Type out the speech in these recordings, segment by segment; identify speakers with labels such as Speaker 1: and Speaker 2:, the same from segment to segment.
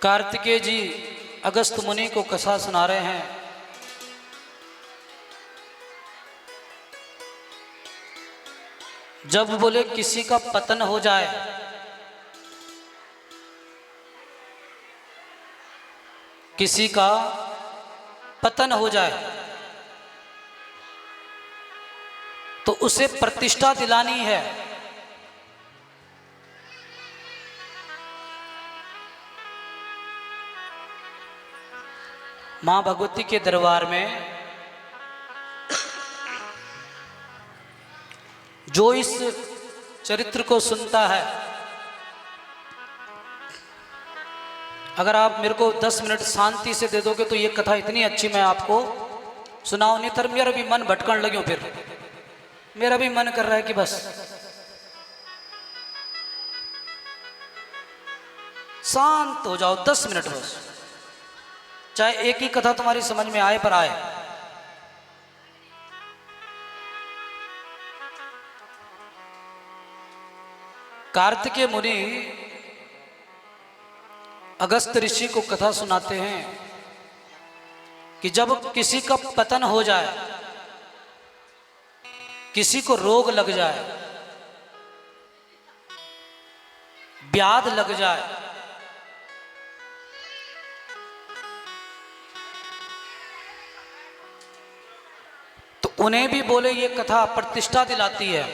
Speaker 1: कार्तिकेय जी अगस्त मुनि को कथा सुना रहे हैं। जब बोले किसी का पतन हो जाए, किसी का पतन हो जाए तो उसे प्रतिष्ठा दिलानी है। मां भगवती के दरबार में जो इस चरित्र को सुनता है, अगर आप मेरे को 10 मिनट शांति से दे दोगे तो ये कथा इतनी अच्छी मैं आपको सुनाऊं। नहीं तो मेरा भी मन भटकन लगे, फिर मेरा भी मन कर रहा है कि बस शांत हो जाओ 10 मिनट बस, चाहे एक ही कथा तुम्हारी समझ में आए पर आए। कार्तिकेय मुनि अगस्त ऋषि को कथा सुनाते हैं कि जब किसी का पतन हो जाए, किसी को रोग लग जाए, व्याध लग जाए, तो उन्हें भी बोले ये कथा प्रतिष्ठा दिलाती है।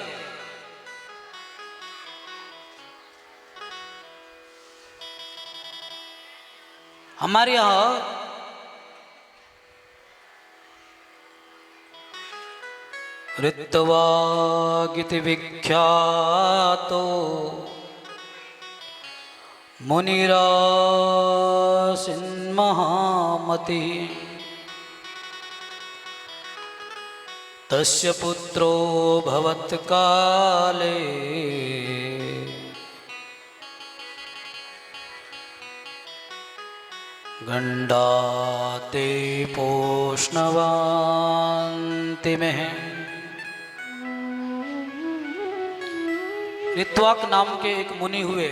Speaker 1: हमारे यहां ऋत्वागिति विख्यातो मुनिरासिन महामति तस्य पुत्रो भवत्काले गंडाते पोष्णवान्ति में। ऋत्वाक नाम के एक मुनि हुए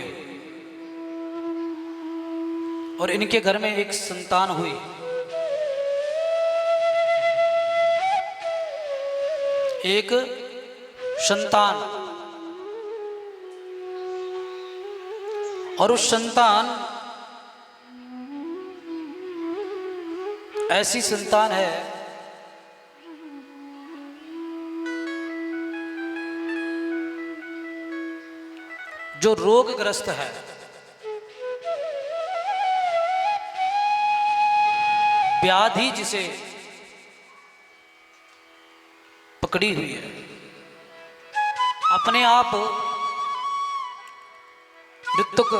Speaker 1: और इनके घर में एक संतान हुई। एक संतान, और उस संतान ऐसी संतान है जो रोगग्रस्त है। व्याधि जिसे पकड़ी हुई है। अपने आप ऋतुक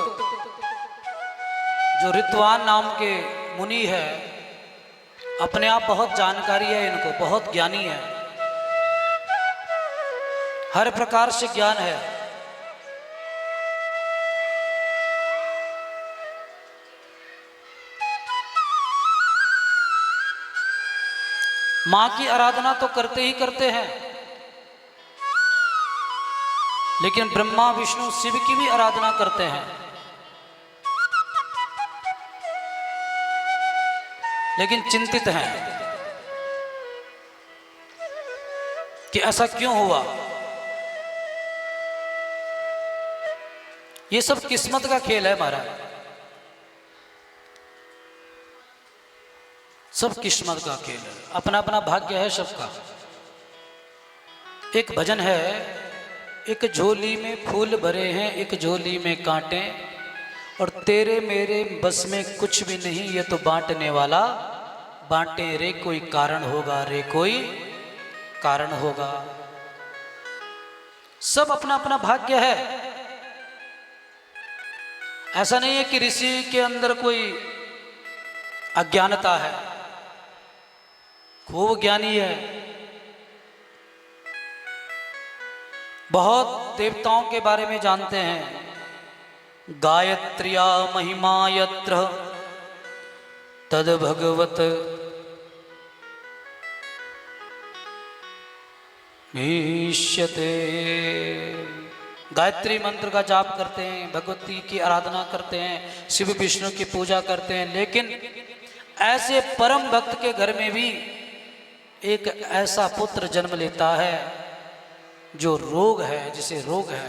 Speaker 1: जो ऋत्वान नाम के मुनि है, अपने आप बहुत जानकारी है इनको, बहुत ज्ञानी है, हर प्रकार से ज्ञान है। मां की आराधना तो करते ही करते हैं, लेकिन ब्रह्मा विष्णु शिव की भी आराधना करते हैं। लेकिन चिंतित हैं कि ऐसा क्यों हुआ। ये सब किस्मत का खेल है हमारा, सब किस्मत का खेल है, अपना अपना भाग्य है सबका। एक भजन है, एक झोली में फूल भरे हैं, एक झोली में कांटे, और तेरे मेरे बस में कुछ भी नहीं, ये तो बांटने वाला बांटे रे, कोई कारण होगा रे, कोई कारण होगा। सब अपना अपना भाग्य है। ऐसा नहीं है कि ऋषि के अंदर कोई अज्ञानता है, खूब ज्ञानी है, बहुत देवताओं के बारे में जानते हैं। गायत्र्या महिमा यत्र तद भगवत ईष्यते। गायत्री मंत्र का जाप करते हैं, भगवती की आराधना करते हैं, शिव विष्णु की पूजा करते हैं, लेकिन ऐसे परम भक्त के घर में भी एक ऐसा पुत्र जन्म लेता है जो रोग है, जिसे रोग है,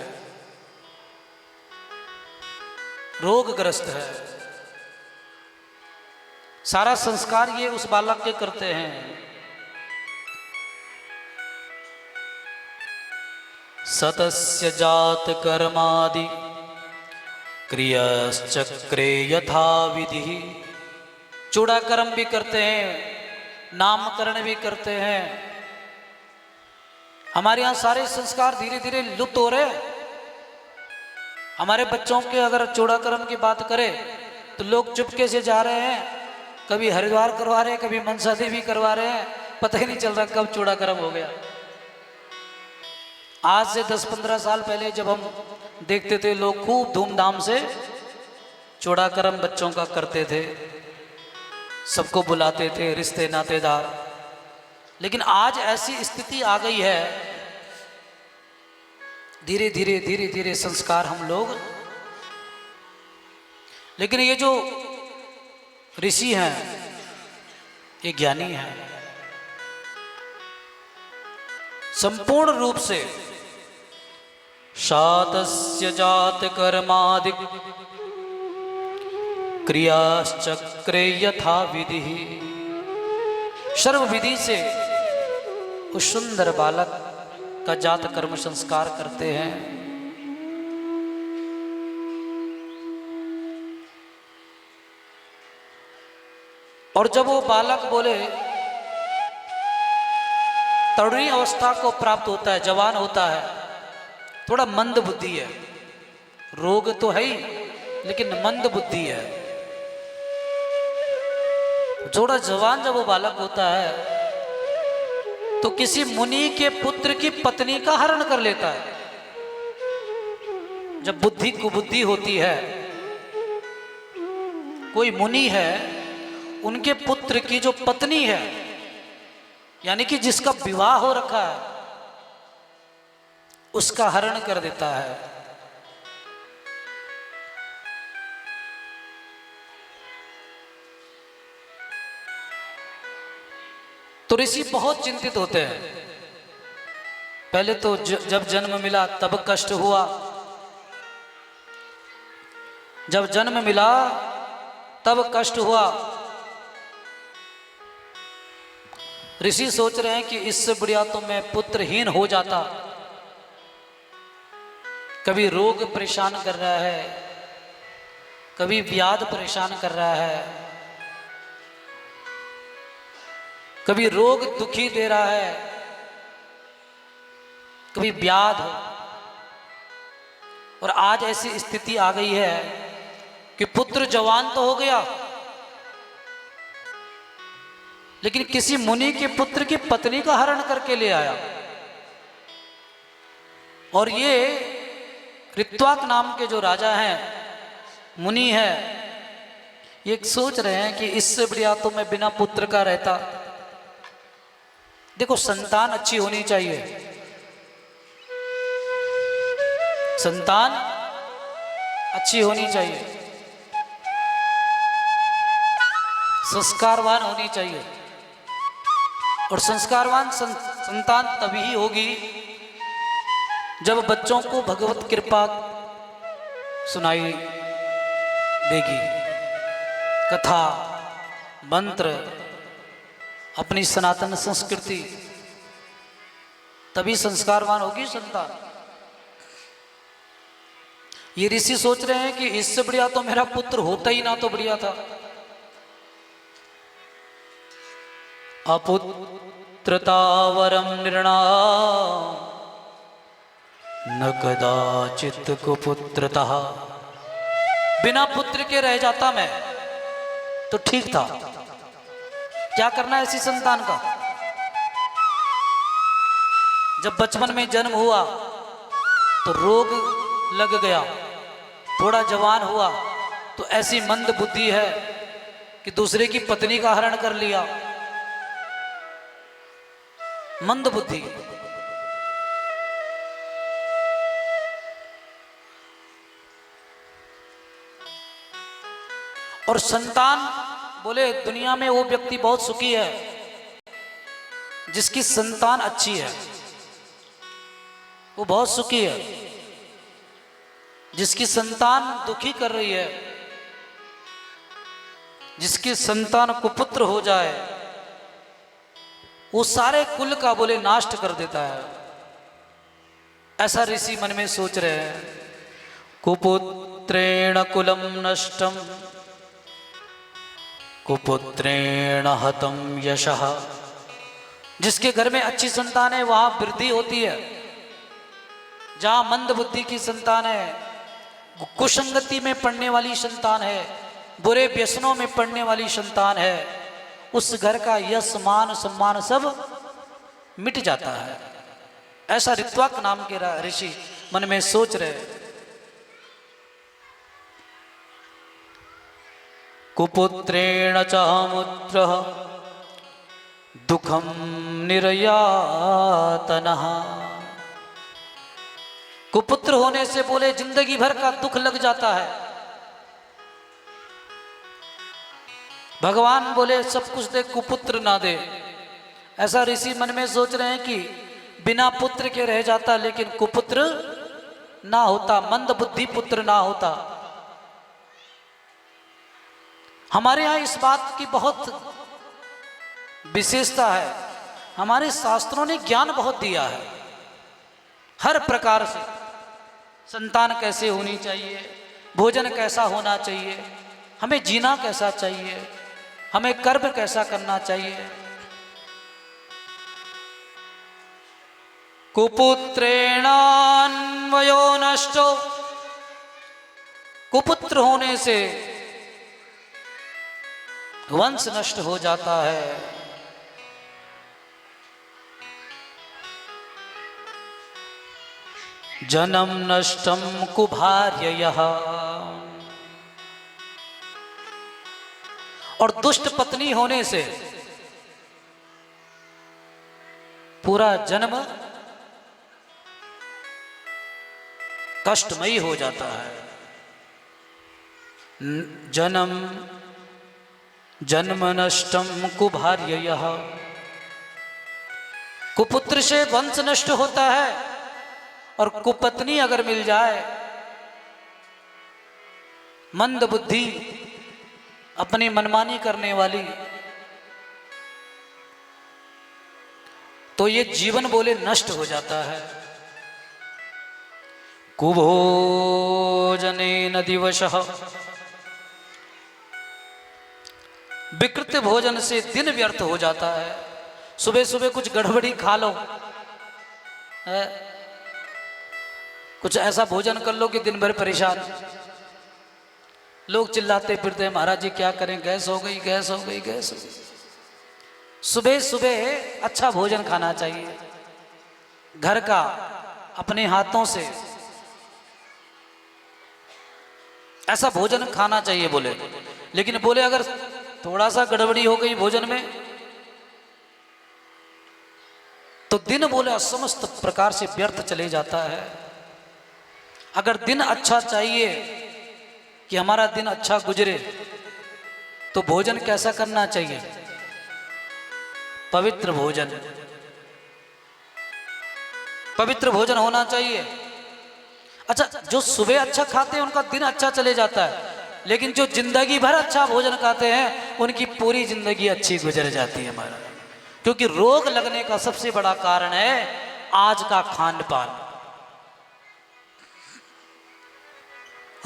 Speaker 1: रोगग्रस्त है। सारा संस्कार ये उस बालक के करते हैं। सतस्य जात कर्मादि क्रियश्चक्रे यथा विधि। चूड़ाकर्म भी करते हैं, नामकरण भी करते हैं। हमारे यहाँ सारे संस्कार धीरे धीरे लुप्त हो रहे हैं। हमारे बच्चों के अगर चूड़ाकर्म की बात करें तो लोग चुपके से जा रहे हैं, कभी हरिद्वार करवा रहे हैं, कभी मनसा देवी करवा रहे हैं, पता ही नहीं चल रहा कब चूड़ाकर्म हो गया। आज से 10-15 साल पहले जब हम देखते थे, लोग खूब धूमधाम से चूड़ाकर्म बच्चों का करते थे, सबको बुलाते थे, रिश्ते नातेदार। लेकिन आज ऐसी स्थिति आ गई है, धीरे धीरे संस्कार हम लोग, लेकिन ये जो ऋषि हैं, ये ज्ञानी हैं, संपूर्ण रूप से शातस्य जात कर्मादि क्रियाश्चक्रे यथा विधि। सर्व विधि से उस सुंदर बालक का जात कर्म संस्कार करते हैं। और जब वो बालक बोले तरुणी अवस्था को प्राप्त होता है, जवान होता है, थोड़ा मंद बुद्धि है, रोग तो है ही लेकिन मंद बुद्धि है। थोड़ा जवान जब वो बालक होता है तो किसी मुनि के पुत्र की पत्नी का हरण कर लेता है। जब बुद्धि कुबुद्धि होती है, कोई मुनि है, उनके पुत्र की जो पत्नी है, यानी कि जिसका विवाह हो रखा है, उसका हरण कर देता है। तो ऋषि बहुत चिंतित होते हैं। पहले तो जब जन्म मिला तब कष्ट हुआ, जब जन्म मिला तब कष्ट हुआ। ऋषि सोच रहे हैं कि इससे बढ़िया तो मैं पुत्रहीन हो जाता। कभी रोग परेशान कर रहा है, कभी व्याध परेशान कर रहा है, कभी रोग दुखी दे रहा है, कभी व्याध। और आज ऐसी स्थिति आ गई है कि पुत्र जवान तो हो गया, लेकिन किसी मुनि के पुत्र की पत्नी का हरण करके ले आया। और ये ऋत्वाक नाम के जो राजा हैं, मुनि है, ये सोच रहे हैं कि इससे बढ़िया तो मैं बिना पुत्र का रहता। देखो, संतान अच्छी होनी चाहिए, संतान अच्छी होनी चाहिए, संस्कारवान होनी चाहिए। और संस्कारवान संतान तभी होगी जब बच्चों को भगवत कृपा सुनाई देगी, कथा, मंत्र, अपनी सनातन संस्कृति, तभी संस्कारवान होगी संतान। ये ऋषि सोच रहे हैं कि इससे बढ़िया तो मेरा पुत्र होता ही ना तो बढ़िया था। अपुत्रता वरम नृणाम् न कदाचित् कुपुत्रतः। बिना पुत्र के रह जाता मैं तो ठीक था। क्या करना है ऐसी संतान का? जब बचपन में जन्म हुआ तो रोग लग गया, थोड़ा जवान हुआ तो ऐसी मंद बुद्धि है कि दूसरे की पत्नी का हरण कर लिया। मंद बुद्धि। और संतान बोले दुनिया में वो व्यक्ति बहुत सुखी है जिसकी संतान अच्छी है, वो बहुत सुखी है। जिसकी संतान दुखी कर रही है, जिसकी संतान कुपुत्र हो जाए, वो सारे कुल का बोले नाश कर देता है। ऐसा ऋषि मन में सोच रहे हैं। कुपुत्रेण कुलम नष्टम कुपुत्रेण हतम यशः। जिसके घर में अच्छी संतान है वहां वृद्धि होती है। जहां मंद बुद्धि की संतान है, कुसंगति में पड़ने वाली संतान है, बुरे व्यसनों में पड़ने वाली संतान है, उस घर का यश मान सम्मान सब मिट जाता है। ऐसा ऋत्वाक नाम के ऋषि मन में सोच रहे। कुपुत्रेण च मुत्रः दुखम निर्यातनः। कुपुत्र होने से बोले जिंदगी भर का दुख लग जाता है। भगवान बोले सब कुछ दे, कुपुत्र ना दे। ऐसा ऋषि मन में सोच रहे हैं कि बिना पुत्र के रह जाता, लेकिन कुपुत्र ना होता, मंद बुद्धि पुत्र ना होता। हमारे यहां इस बात की बहुत विशेषता है। हमारे शास्त्रों ने ज्ञान बहुत दिया है हर प्रकार से। संतान कैसे होनी चाहिए, भोजन कैसा होना चाहिए, हमें जीना कैसा चाहिए, हमें कर्म कैसा करना चाहिए। कुपुत्रेणान्वयो नष्टो। कुपुत्र होने से वंश नष्ट हो जाता है। जन्म नष्टम कुभार्ययः। और दुष्ट पत्नी होने से पूरा जन्म कष्टमयी हो जाता है। जन्म नष्टम कुभार्ययः। कुपुत्र से वंश नष्ट होता है, और कुपत्नी अगर मिल जाए, मंद बुद्धि अपनी मनमानी करने वाली, तो ये जीवन बोले नष्ट हो जाता है। कुभोजनेन दिवसः। विकृत भोजन से दिन व्यर्थ हो जाता है। सुबह सुबह कुछ गड़बड़ी खा लो, कुछ ऐसा भोजन कर लो कि दिन भर परेशान। लोग चिल्लाते फिरते हैं, महाराज जी क्या करें, गैस हो गई, गैस हो गई, गैस हो गई। सुबह सुबह अच्छा भोजन खाना चाहिए, घर का, अपने हाथों से ऐसा भोजन खाना चाहिए बोले। लेकिन बोले अगर थोड़ा सा गड़बड़ी हो गई भोजन में, तो दिन बोले समस्त प्रकार से व्यर्थ चले जाता है। अगर दिन अच्छा चाहिए कि हमारा दिन अच्छा गुजरे, तो भोजन कैसा करना चाहिए? पवित्र भोजन, पवित्र भोजन होना चाहिए। अच्छा, जो सुबह अच्छा खाते हैं उनका दिन अच्छा चले जाता है, लेकिन जो जिंदगी भर अच्छा भोजन खाते हैं उनकी पूरी जिंदगी अच्छी गुजर जाती है हमारा। क्योंकि रोग लगने का सबसे बड़ा कारण है आज का खान पान।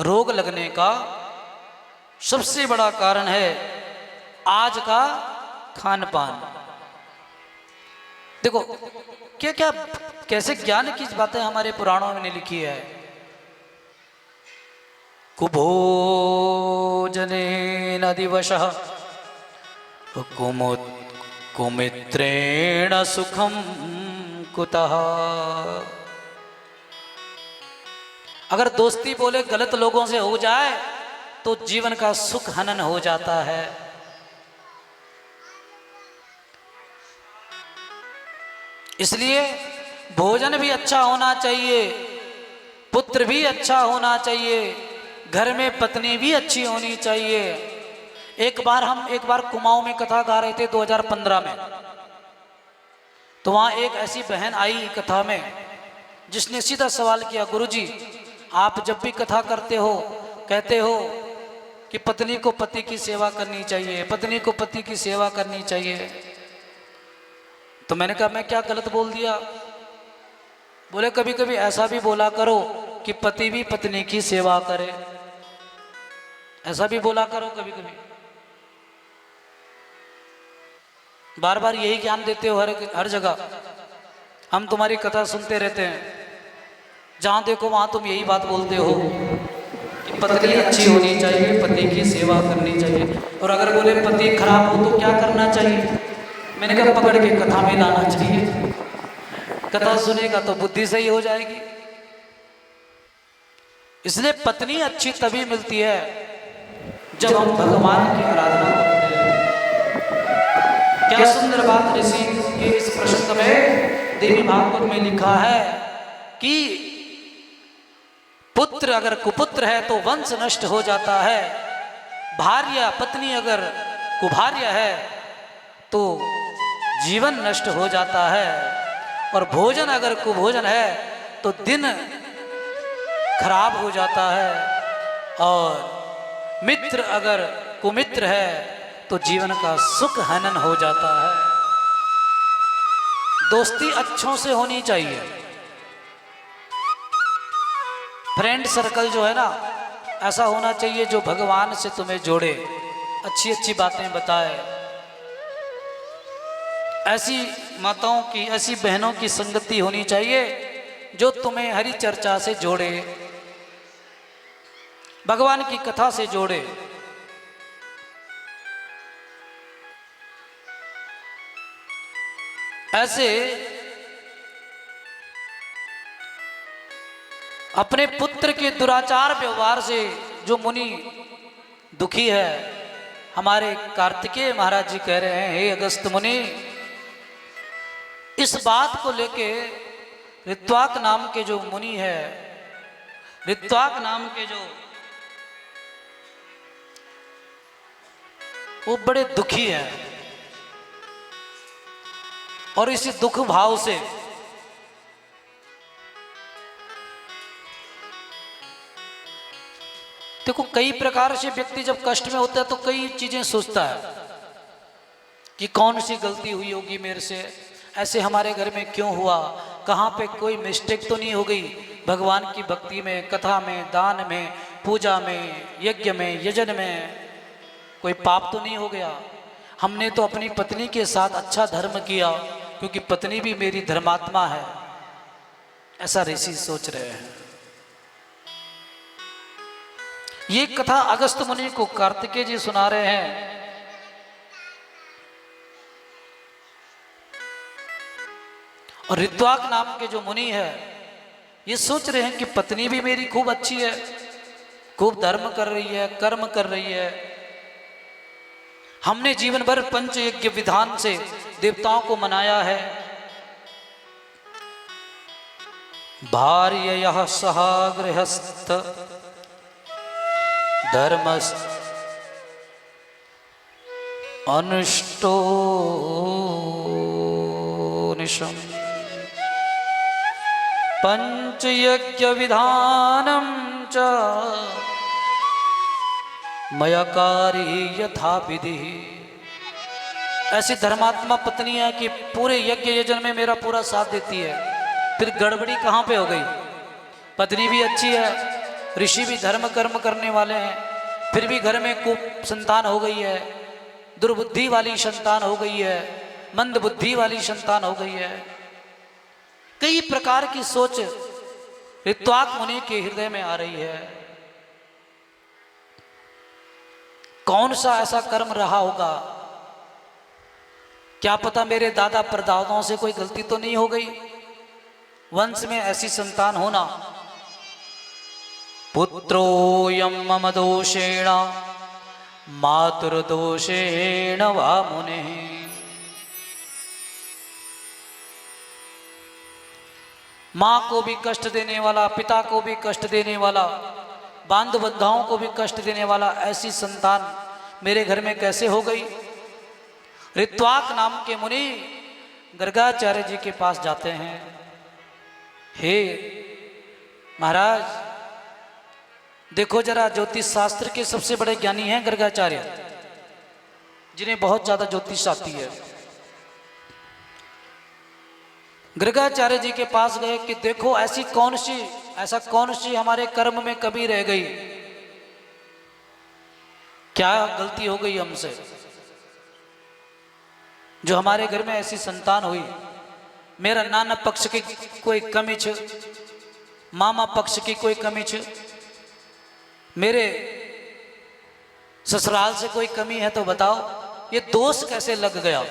Speaker 1: रोग लगने का सबसे बड़ा कारण है आज का खान पान। देखो क्या क्या कैसे ज्ञान की बातें हमारे पुराणों में लिखी है। कुभोजनेन दिवसः कुमित्रेण सुखम कुतः। अगर दोस्ती बोले गलत लोगों से हो जाए तो जीवन का सुख हनन हो जाता है। इसलिए भोजन भी अच्छा होना चाहिए, पुत्र भी अच्छा होना चाहिए, घर में पत्नी भी अच्छी होनी चाहिए, एक बार कुमाऊं में कथा गा रहे थे 2015 में, तो वहां एक ऐसी बहन आई कथा में जिसने सीधा सवाल किया, गुरुजी आप जब भी कथा करते हो कहते हो कि पत्नी को पति की सेवा करनी चाहिए, पत्नी को पति की सेवा करनी चाहिए। तो मैंने कहा मैं क्या गलत बोल दिया? बोले कभी कभी ऐसा भी बोला करो कि पति भी पत्नी की सेवा करे, ऐसा भी बोला करो कभी कभी। बार बार यही ज्ञान देते हो हर जगह, हम तुम्हारी कथा सुनते रहते हैं, जहां देखो वहां तुम यही बात बोलते हो कि पत्नी अच्छी होनी चाहिए, पति की सेवा करनी चाहिए। और अगर बोले पति खराब हो तो क्या करना चाहिए? मैंने कहा पकड़ के कथा में लाना चाहिए, कथा सुनेगा तो बुद्धि सही हो जाएगी। इसलिए पत्नी अच्छी तभी मिलती है जब हम भगवान की आराधना करते हैं। क्या सुंदर बात ऋषि के इस प्रसंग में देवी भागवत में लिखा है कि पुत्र अगर कुपुत्र है तो वंश नष्ट हो जाता है, भार्या पत्नी अगर कुभार्य है तो जीवन नष्ट हो जाता है, और भोजन अगर कुभोजन है तो दिन खराब हो जाता है, और मित्र अगर कुमित्र है तो जीवन का सुख हनन हो जाता है। दोस्ती अच्छों से होनी चाहिए, फ्रेंड सर्कल जो है ना ऐसा होना चाहिए जो भगवान से तुम्हें जोड़े, अच्छी अच्छी बातें बताए। ऐसी माताओं की, ऐसी बहनों की संगति होनी चाहिए जो तुम्हें हरि चर्चा से जोड़े, भगवान की कथा से जोड़े। ऐसे अपने पुत्र के दुराचार व्यवहार से जो मुनि दुखी है, हमारे कार्तिकेय महाराज जी कह रहे हैं, हे अगस्त मुनि, इस बात को लेके ऋत्वाक नाम के जो मुनि है, ऋत्वाक नाम के जो वो बड़े दुखी हैं, और इसी दुख भाव से देखो कई प्रकार से व्यक्ति जब कष्ट में होता है तो कई चीजें सोचता है कि कौन सी गलती हुई होगी मेरे से, ऐसे हमारे घर में क्यों हुआ, कहाँ पे कोई मिस्टेक तो नहीं हो गई, भगवान की भक्ति में, कथा में, दान में, पूजा में, यज्ञ में, यजन में कोई पाप तो नहीं हो गया। हमने तो अपनी पत्नी के साथ अच्छा धर्म किया क्योंकि पत्नी भी मेरी धर्मात्मा है, ऐसा ऋषि सोच रहे हैं। ये कथा अगस्त मुनि को कार्तिकेय जी सुना रहे हैं। और ऋत्वाक नाम के जो मुनि है ये सोच रहे हैं कि पत्नी भी मेरी खूब अच्छी है, खूब धर्म कर रही है, कर्म कर रही है, हमने जीवन भर पंच यज्ञ विधान से देवताओं को मनाया है, भार्यया सह गृहस्थ धर्म अनुष्टो निशम पंचयज्ञ विधानम च मयकारी यथा विधि। ऐसी धर्मात्मा पत्नी है कि पूरे यज्ञ यजन में मेरा पूरा साथ देती है, फिर गड़बड़ी कहाँ पे हो गई? पत्नी भी अच्छी है, ऋषि भी धर्म कर्म करने वाले हैं, फिर भी घर में कुप संतान हो गई है, दुर्बुद्धि वाली संतान हो गई है, मंद बुद्धि वाली संतान हो गई है। कई प्रकार की सोच ऋत्वाक मुनि के हृदय में आ रही है। कौन सा ऐसा कर्म रहा होगा, क्या पता मेरे दादा परदादाओं से कोई गलती तो नहीं हो गई, वंश में ऐसी संतान होना। पुत्रोऽयं मम दोषेण मातुर्दोषेण वा मुनिः। माँ को भी कष्ट देने वाला, पिता को भी कष्ट देने वाला, बांध बंधाओं को भी कष्ट देने वाला ऐसी संतान मेरे घर में कैसे हो गई। ऋत्वाक नाम के मुनि गर्गाचार्य जी के पास जाते हैं। हे महाराज, देखो जरा, ज्योतिष शास्त्र के सबसे बड़े ज्ञानी हैं गर्गाचार्य, जिन्हें बहुत ज्यादा ज्योतिष आती है। गर्गाचार्य जी के पास गए कि देखो ऐसा कौन सी हमारे कर्म में कमी रह गई, क्या गलती हो गई हमसे जो हमारे घर में ऐसी संतान हुई। मेरा नाना पक्ष की कोई कमी छ, मामा पक्ष की कोई कमी छ, मेरे ससुराल से कोई कमी है तो बताओ, ये दोष कैसे लग गया,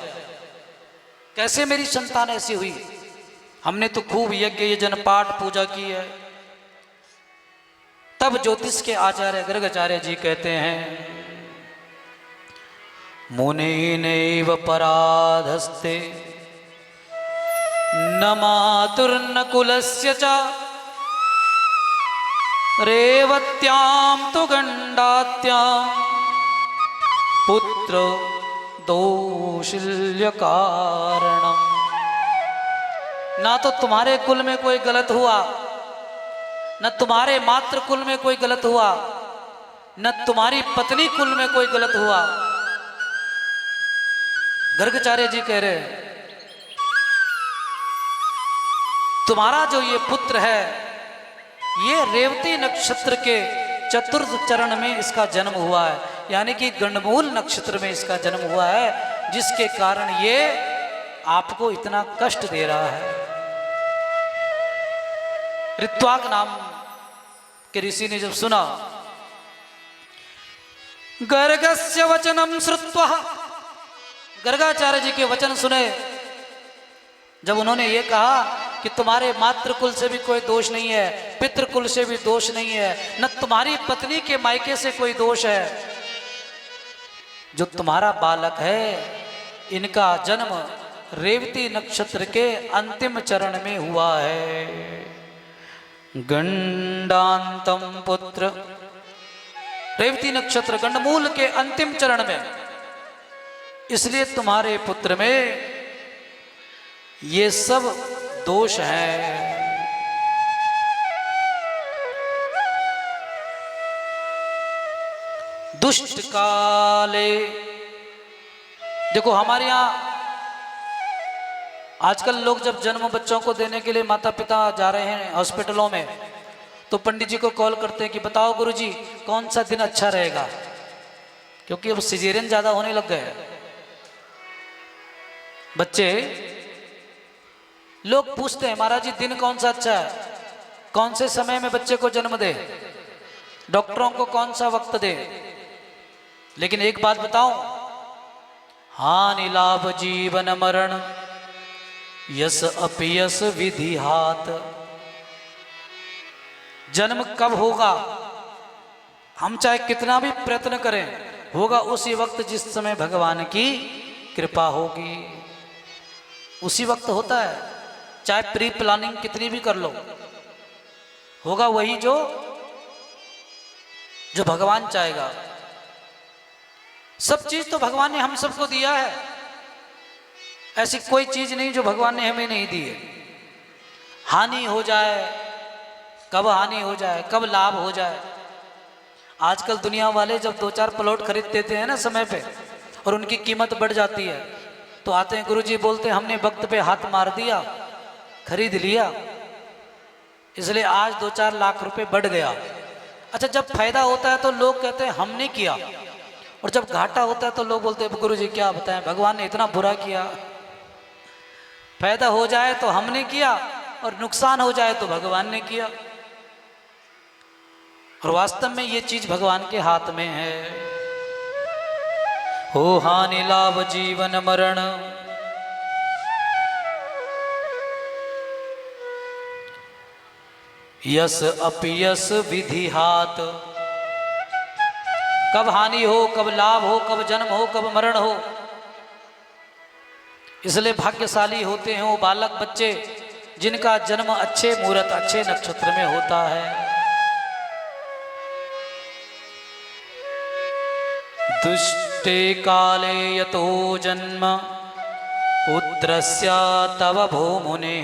Speaker 1: कैसे मेरी संतान ऐसी हुई। हमने तो खूब यज्ञ यजन पाठ पूजा की है। तब ज्योतिष के आचार्य गर्गाचार्य जी कहते हैं, मुनेनैव पराधस्ते न मातुर्न कुलस्य च रेवत्यां तु गंडात्यां पुत्र दोषिल्य कारणम। ना तो तुम्हारे कुल में कोई गलत हुआ, न तुम्हारे मातृ कुल में कोई गलत हुआ, न तुम्हारी पत्नी कुल में कोई गलत हुआ। गर्गाचार्य जी कह रहे हैं, तुम्हारा जो ये पुत्र है, ये रेवती नक्षत्र के चतुर्थ चरण में इसका जन्म हुआ है, यानी कि गंडमूल नक्षत्र में इसका जन्म हुआ है, जिसके कारण ये आपको इतना कष्ट दे रहा है। ऋत्वाक नाम के ऋषि ने जब सुना, गर्गस्य वचनम श्रुत्वा, गर्गाचार्य जी के वचन सुने, जब उन्होंने ये कहा कि तुम्हारे मातृकुल से भी कोई दोष नहीं है, पितृकुल से भी दोष नहीं है, न तुम्हारी पत्नी के मायके से कोई दोष है, जो तुम्हारा बालक है इनका जन्म रेवती नक्षत्र के अंतिम चरण में हुआ है। गंडांतम पुत्र, रेवती नक्षत्र गंडमूल के अंतिम चरण में, इसलिए तुम्हारे पुत्र में ये सब दोष है। दुष्ट काले, देखो हमारे यहां आजकल लोग जब जन्म बच्चों को देने के लिए माता पिता जा रहे हैं हॉस्पिटलों में, तो पंडित जी को कॉल करते हैं कि बताओ गुरुजी कौन सा दिन अच्छा रहेगा, क्योंकि अब सिजेरियन ज्यादा होने लग गए। बच्चे लोग पूछते हैं, महाराज जी दिन कौन सा अच्छा है, कौन से समय में बच्चे को जन्म दे, डॉक्टरों को कौन सा वक्त दे। लेकिन एक बात बताऊं, हानि लाभ जीवन मरण यस अपयस विधि हाथ। जन्म कब होगा, हम चाहे कितना भी प्रयत्न करें, होगा उसी वक्त जिस समय भगवान की कृपा होगी, उसी वक्त होता है। चाहे प्री प्लानिंग कितनी भी कर लो, होगा वही जो भगवान चाहेगा। सब चीज तो भगवान ने हम सबको दिया है, ऐसी कोई चीज नहीं जो भगवान ने हमें नहीं दी है। हानि हो जाए, कब हानि हो जाए, कब लाभ हो जाए। आजकल दुनिया वाले जब 2-4 प्लॉट खरीद देते हैं ना समय पे, और उनकी कीमत बढ़ जाती है, तो आते हैं गुरुजी, बोलते हैं हमने वक्त पे हाथ मार दिया, खरीद लिया, इसलिए आज 2-4 लाख रुपए बढ़ गया। अच्छा, जब फायदा होता है तो लोग कहते हैं हमने किया, और जब घाटा होता है तो लोग बोलते हैं गुरुजी क्या बताएं, भगवान ने इतना बुरा किया। फायदा हो जाए तो हमने किया, और नुकसान हो जाए तो भगवान ने किया। और वास्तव में ये चीज भगवान के हाथ में है। हो हानि लाभ जीवन मरण, यस अपयस विधि हाथ। कब हानि हो, कब लाभ हो, कब जन्म हो, कब मरण हो। इसलिए भाग्यशाली होते हैं वो बालक बच्चे जिनका जन्म अच्छे मुहूर्त, अच्छे नक्षत्र में होता है। दुष्टे काले यतो जन्म पुत्रस्य तव भूमुने।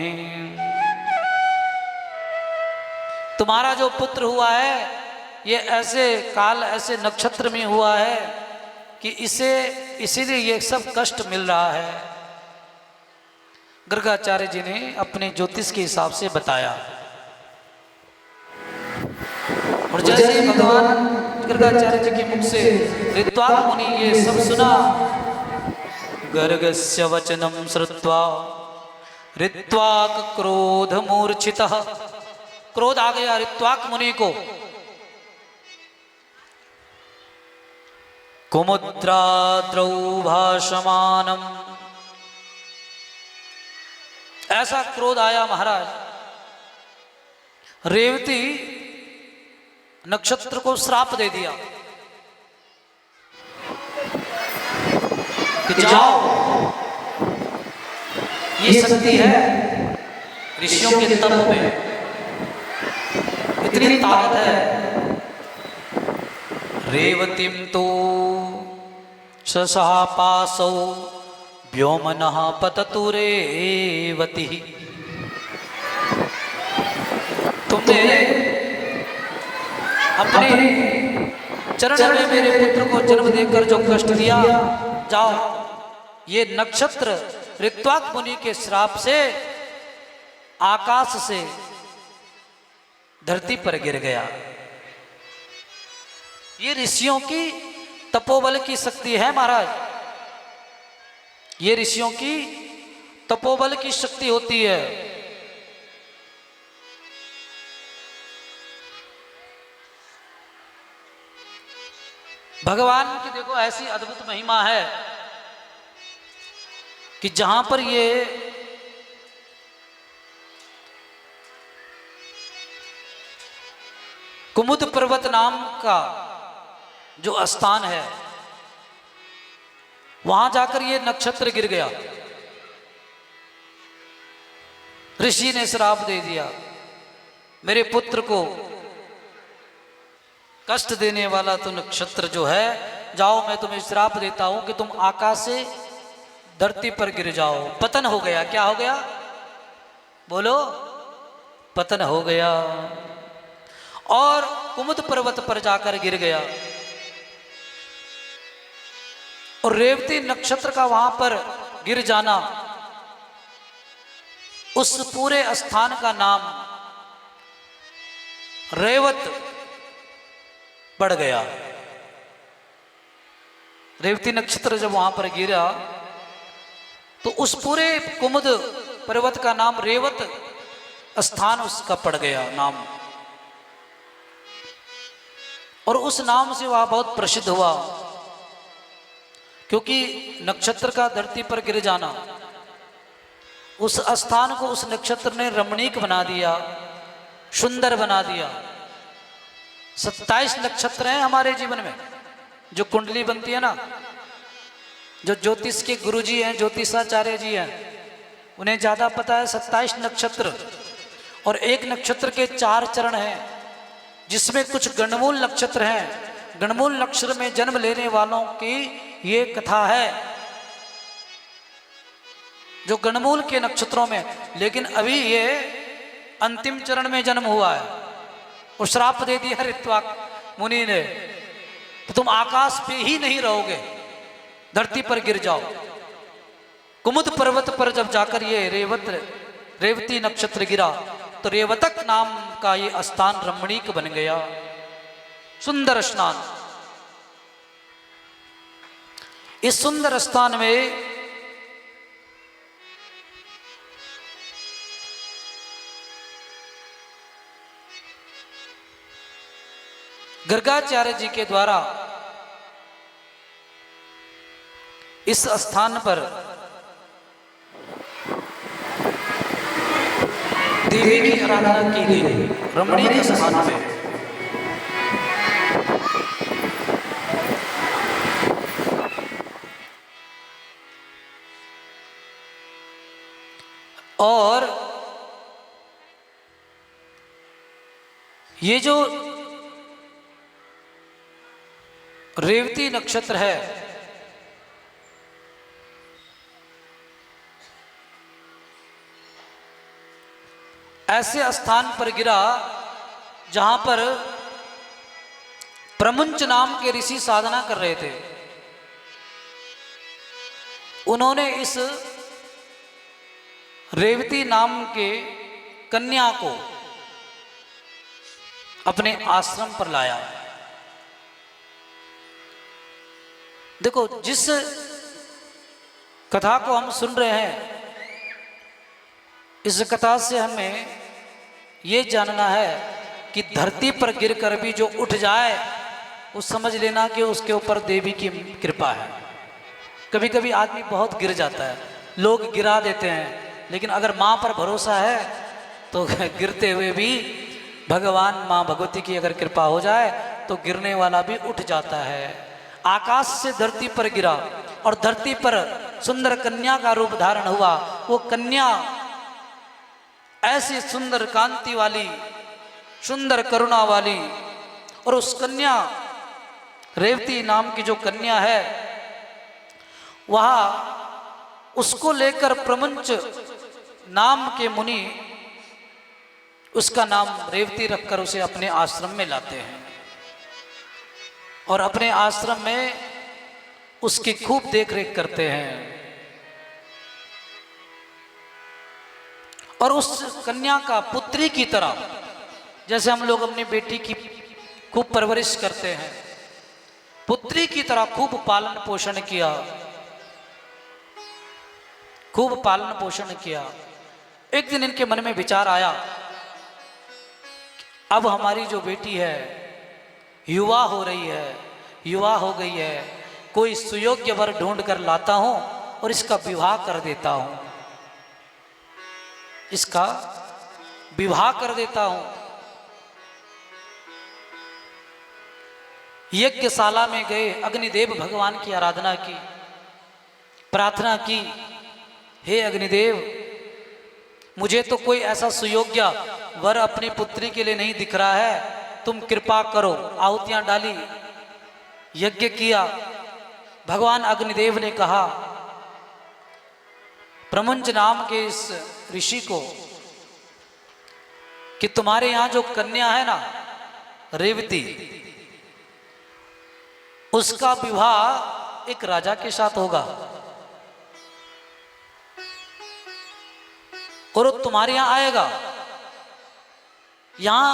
Speaker 1: तुम्हारा जो पुत्र हुआ है ये ऐसे काल ऐसे नक्षत्र में हुआ है कि इसे इसीलिए ये सब कष्ट मिल रहा है। गर्गाचार्य जी ने अपने ज्योतिष के हिसाब से बताया। और जैसे भगवान गर्गाचार्य जी के मुख से ऋत्वाक मुनि ये सब सुना, गर्गस्य वचनम श्रुत्वा ऋत्वाक क्रोध मूर्छितः। क्रोध आ गया ऋत्वाक मुनि को। कुमुद्राद्रौ भाषमानम, ऐसा क्रोध आया महाराज। रेवती नक्षत्र को श्राप दे दिया कि जाओ, ये शक्ति है ऋषियों के तप में, इतनी ताकत है। रेवतीम तो सशापासौ व्योमनः पततु रेवती। तुमने अपने चरण में मेरे पुत्र को जन्म देकर जो कष्ट दिया, जाओ, ये नक्षत्र ऋत्वाक मुनि के श्राप से आकाश से धरती पर गिर गया। ये ऋषियों की तपोबल की शक्ति है महाराज। ये ऋषियों की तपोबल की शक्ति होती है। भगवान की देखो ऐसी अद्भुत महिमा है कि जहां पर ये कुमुद पर्वत नाम का जो स्थान है, वहां जाकर ये नक्षत्र गिर गया। ऋषि ने श्राप दे दिया, मेरे पुत्र को कष्ट देने वाला तो नक्षत्र जो है, जाओ मैं तुम्हें श्राप देता हूं कि तुम आकाश से धरती पर गिर जाओ। पतन हो गया। क्या हो गया बोलो? पतन हो गया और कुमुद पर्वत पर जाकर गिर गया। और रेवती नक्षत्र का वहां पर गिर जाना, उस पूरे स्थान का नाम रेवत पड़ गया। रेवती नक्षत्र जब वहां पर गिरा तो उस पूरे कुमुद पर्वत का नाम रेवत स्थान उसका पड़ गया नाम। और उस नाम से वह बहुत प्रसिद्ध हुआ, क्योंकि नक्षत्र का धरती पर गिर जाना, उस स्थान को उस नक्षत्र ने रमणीक बना दिया, सुंदर बना दिया। 27 नक्षत्र हैं हमारे जीवन में। जो कुंडली बनती है ना, जो ज्योतिष के गुरुजी हैं, ज्योतिषाचार्य जी हैं, उन्हें ज्यादा पता है। 27 नक्षत्र और एक नक्षत्र के 4 चरण हैं, जिसमें कुछ गणमूल नक्षत्र हैं। गणमूल नक्षत्र में जन्म लेने वालों की ये कथा है, जो गणमूल के नक्षत्रों में। लेकिन अभी ये अंतिम चरण में जन्म हुआ है और श्राप दे दिया ऋत्वाक मुनि ने, तो तुम आकाश पे ही नहीं रहोगे, धरती पर गिर जाओ। कुमुद पर्वत पर जब जाकर ये रेवती नक्षत्र गिरा तो रेवतक नाम का ये स्थान रमणीक बन गया, सुंदर स्नान। इस सुंदर स्थान में गर्गाचार्य जी के द्वारा इस स्थान पर देवी की आराधना की गई, रमणीक स्थान पे। और ये जो रेवती नक्षत्र है, ऐसे स्थान पर गिरा जहां पर प्रमुंच नाम के ऋषि साधना कर रहे थे। उन्होंने इस रेवती नाम के कन्या को अपने आश्रम पर लाया। देखो, जिस कथा को हम सुन रहे हैं, इस कथा से हमें ये जानना है कि धरती पर गिरकर भी जो उठ जाए वो समझ लेना कि उसके ऊपर देवी की कृपा है। कभी कभी आदमी बहुत गिर जाता है, लोग गिरा देते हैं, लेकिन अगर माँ पर भरोसा है तो गिरते हुए भी भगवान माँ भगवती की अगर कृपा हो जाए तो गिरने वाला भी उठ जाता है। आकाश से धरती पर गिरा और धरती पर सुंदर कन्या का रूप धारण हुआ। वो कन्या ऐसी सुंदर कांति वाली, सुंदर करुणा वाली, और उस कन्या रेवती नाम की जो कन्या है, वह उसको लेकर प्रमुंच नाम के मुनि उसका नाम रेवती रखकर उसे अपने आश्रम में लाते हैं और अपने आश्रम में उसकी खूब देखरेख करते हैं। और उस कन्या का पुत्री की तरह, जैसे हम लोग अपनी बेटी की खूब परवरिश करते हैं, पुत्री की तरह खूब पालन पोषण किया, खूब पालन पोषण किया। एक दिन इनके मन में विचार आया, अब हमारी जो बेटी है युवा हो रही है, युवा हो गई है, कोई सुयोग्य वर ढूंढ कर लाता हूं और इसका विवाह कर देता हूं, इसका विवाह कर देता हूं। यज्ञशाला में गए, अग्निदेव भगवान की आराधना की, प्रार्थना की, हे अग्निदेव, मुझे तो कोई ऐसा सुयोग्य वर अपनी पुत्री के लिए नहीं दिख रहा है, तुम कृपा करो। आहुतियां डाली, यज्ञ किया। भगवान अग्निदेव ने कहा प्रमुंच नाम के इस ऋषि को कि तुम्हारे यहां जो कन्या है ना रेवती, उसका विवाह एक राजा के साथ होगा और वो तुम्हारे यहां आएगा। यहां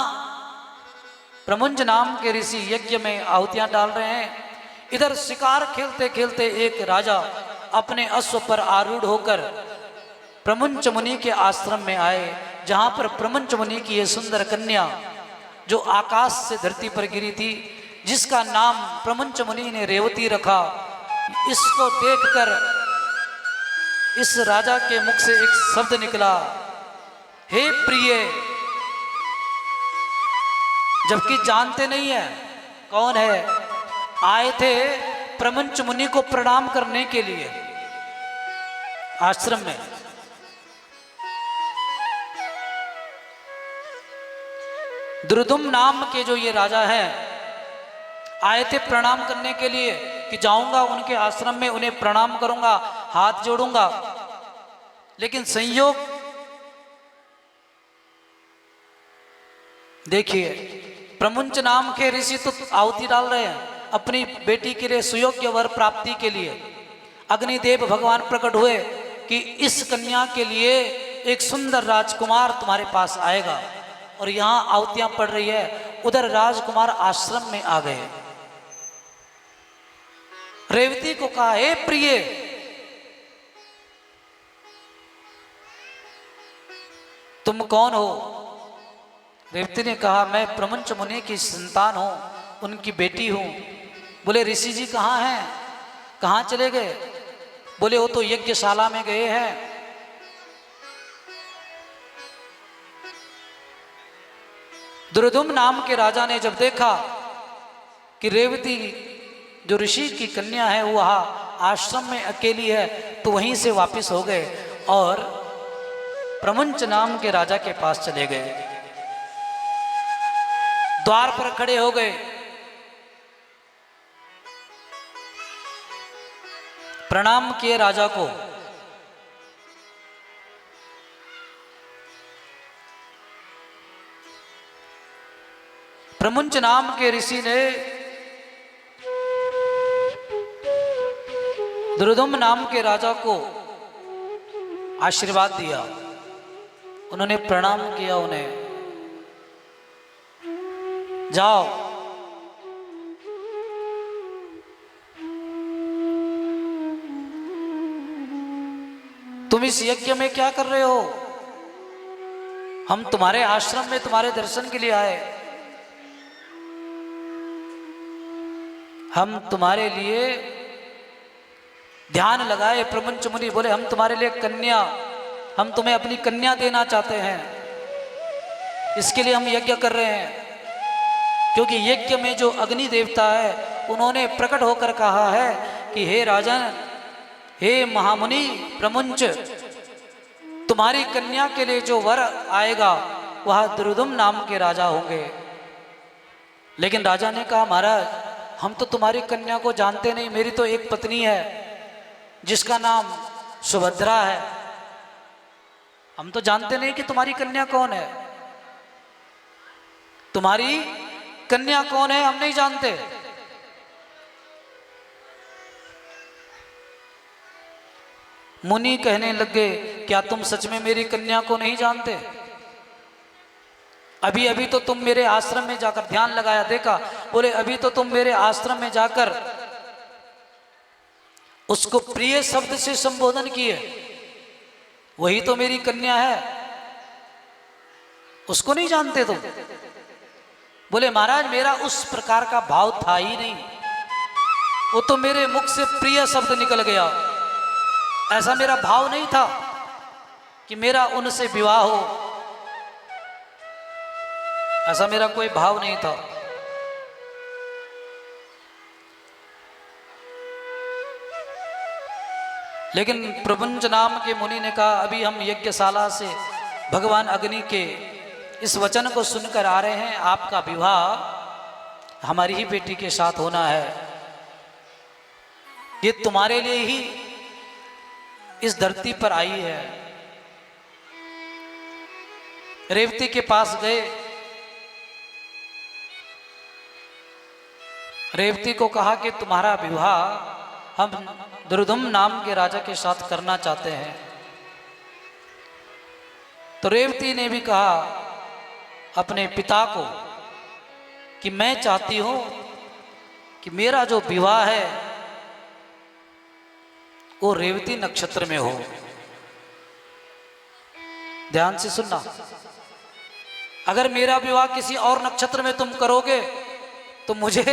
Speaker 1: प्रमुंज नाम के ऋषि यज्ञ में आहुतियां डाल रहे हैं, इधर शिकार खेलते खेलते एक राजा अपने अश्व पर आरूढ़ होकर प्रमुंच मुनि के आश्रम में आए, जहां पर प्रमुंच मुनि की यह सुंदर कन्या जो आकाश से धरती पर गिरी थी, जिसका नाम प्रमुंच मुनि ने रेवती रखा, इसको देखकर इस राजा के मुख से एक शब्द निकला, हे प्रिय। जबकि जानते नहीं है कौन है, आए थे प्रमुंच मुनि को प्रणाम करने के लिए आश्रम में। दुर्दुम नाम के जो ये राजा हैं आए थे प्रणाम करने के लिए कि जाऊंगा उनके आश्रम में, उन्हें प्रणाम करूंगा, हाथ जोड़ूंगा। लेकिन संयोग देखिए, प्रमुंच नाम के ऋषि तो आहुति डाल रहे हैं अपनी बेटी के लिए सुयोग्य वर प्राप्ति के लिए। अग्निदेव भगवान प्रकट हुए कि इस कन्या के लिए एक सुंदर राजकुमार तुम्हारे पास आएगा, और यहां आहुतियां पड़ रही है। उधर राजकुमार आश्रम में आ गए, रेवती को कहा, हे प्रिय, तुम कौन हो? रेवती ने कहा, मैं प्रमुंच मुनि की संतान हूं, उनकी बेटी हूं। बोले, ऋषि जी कहाँ हैं, कहाँ चले गए? बोले, वो तो यज्ञशाला में गए हैं। दुर्दुम नाम के राजा ने जब देखा कि रेवती जो ऋषि की कन्या है वो वहाँ आश्रम में अकेली है, तो वहीं से वापस हो गए और प्रमुंच नाम के राजा के पास चले गए। द्वार पर खड़े हो गए प्रणाम किए राजा को। प्रमुंच नाम के ऋषि ने द्रुदुम्न नाम के राजा को आशीर्वाद दिया। उन्होंने प्रणाम किया उन्हें, जाओ तुम इस यज्ञ में क्या कर रहे हो? हम तुम्हारे आश्रम में तुम्हारे दर्शन के लिए आए। हम तुम्हारे लिए ध्यान लगाए। प्रमुंच मुनि बोले, हम तुम्हारे लिए कन्या, हम तुम्हें अपनी कन्या देना चाहते हैं, इसके लिए हम यज्ञ कर रहे हैं। क्योंकि यज्ञ में जो अग्नि देवता है उन्होंने प्रकट होकर कहा है कि हे राजन, हे महामुनि प्रमुंच, तुम्हारी कन्या के लिए जो वर आएगा वह द्रुदुम्न नाम के राजा होंगे। लेकिन राजा ने कहा, महाराज हम तो तुम्हारी कन्या को जानते नहीं, मेरी तो एक पत्नी है जिसका नाम सुभद्रा है, हम तो जानते नहीं कि तुम्हारी कन्या कौन है। तुम्हारी कन्या कौन है हम नहीं जानते। मुनि कहने लगे, क्या तुम सच में मेरी कन्या को नहीं जानते? अभी अभी तो तुम मेरे आश्रम में जाकर, ध्यान लगाया, देखा, बोले अभी तो तुम मेरे आश्रम में जाकर उसको प्रिय शब्द से संबोधन किए, वही तो मेरी कन्या है, उसको नहीं जानते तुम? बोले महाराज मेरा उस प्रकार का भाव था ही नहीं, वो तो मेरे मुख से प्रिय शब्द निकल गया, ऐसा मेरा भाव नहीं था कि मेरा उनसे विवाह हो, ऐसा मेरा कोई भाव नहीं था। लेकिन प्रपुंज नाम के मुनि ने कहा, अभी हम यज्ञशाला से भगवान अग्नि के इस वचन को सुनकर आ रहे हैं, आपका विवाह हमारी ही बेटी के साथ होना है, ये तुम्हारे लिए ही इस धरती पर आई है। रेवती के पास गए, रेवती को कहा कि तुम्हारा विवाह हम द्रुदुम्न नाम के राजा के साथ करना चाहते हैं। तो रेवती ने भी कहा अपने पिता को कि मैं चाहती हूं कि मेरा जो विवाह है वो रेवती नक्षत्र में हो। ध्यान से सुनना, अगर मेरा विवाह किसी और नक्षत्र में तुम करोगे तो मुझे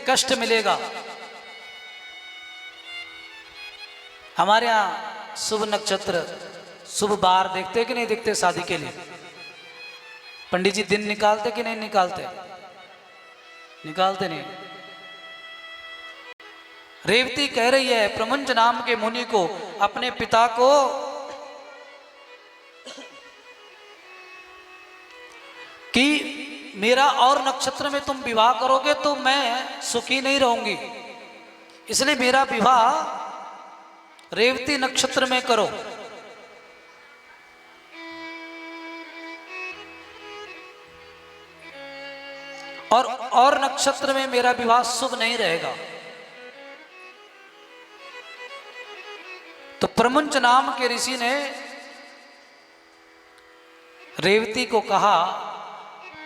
Speaker 1: कष्ट मिलेगा। हमारे यहां शुभ नक्षत्र, शुभ बार देखते कि नहीं देखते शादी के लिए? पंडित जी दिन निकालते कि नहीं निकालते? निकालते नहीं। रेवती कह रही है प्रमुंज नाम के मुनि को, अपने पिता को, कि मेरा और नक्षत्र में तुम विवाह करोगे तो मैं सुखी नहीं रहूंगी, इसलिए मेरा विवाह रेवती नक्षत्र में करो। और नक्षत्र में मेरा विवाह शुभ नहीं रहेगा। तो प्रमुंच नाम के ऋषि ने रेवती को कहा,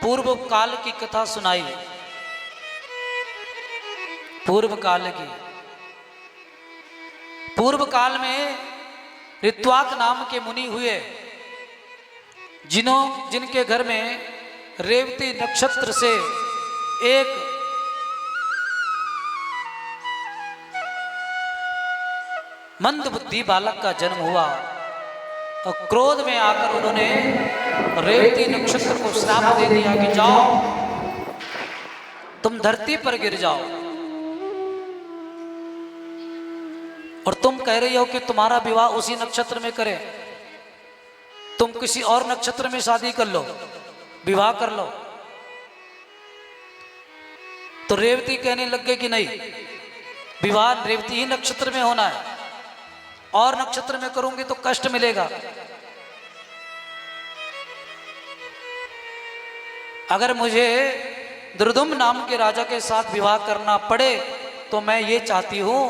Speaker 1: पूर्व काल की कथा सुनाई, पूर्व काल की। पूर्व काल में ऋत्वाक नाम के मुनि हुए, जिनके घर में रेवती नक्षत्र से एक मंद बुद्धि बालक का जन्म हुआ और क्रोध में आकर उन्होंने रेवती नक्षत्र को श्राप दे दिया कि जाओ तुम धरती पर गिर जाओ। और तुम कह रही हो कि तुम्हारा विवाह उसी नक्षत्र में करें, तुम किसी और नक्षत्र में शादी कर लो, विवाह कर लो। तो रेवती कहने लग गई कि नहीं, विवाह रेवती ही नक्षत्र में होना है। और नक्षत्र में करूंगी तो कष्ट मिलेगा। अगर मुझे दुर्दुम्न नाम के राजा के साथ विवाह करना पड़े तो मैं ये चाहती हूं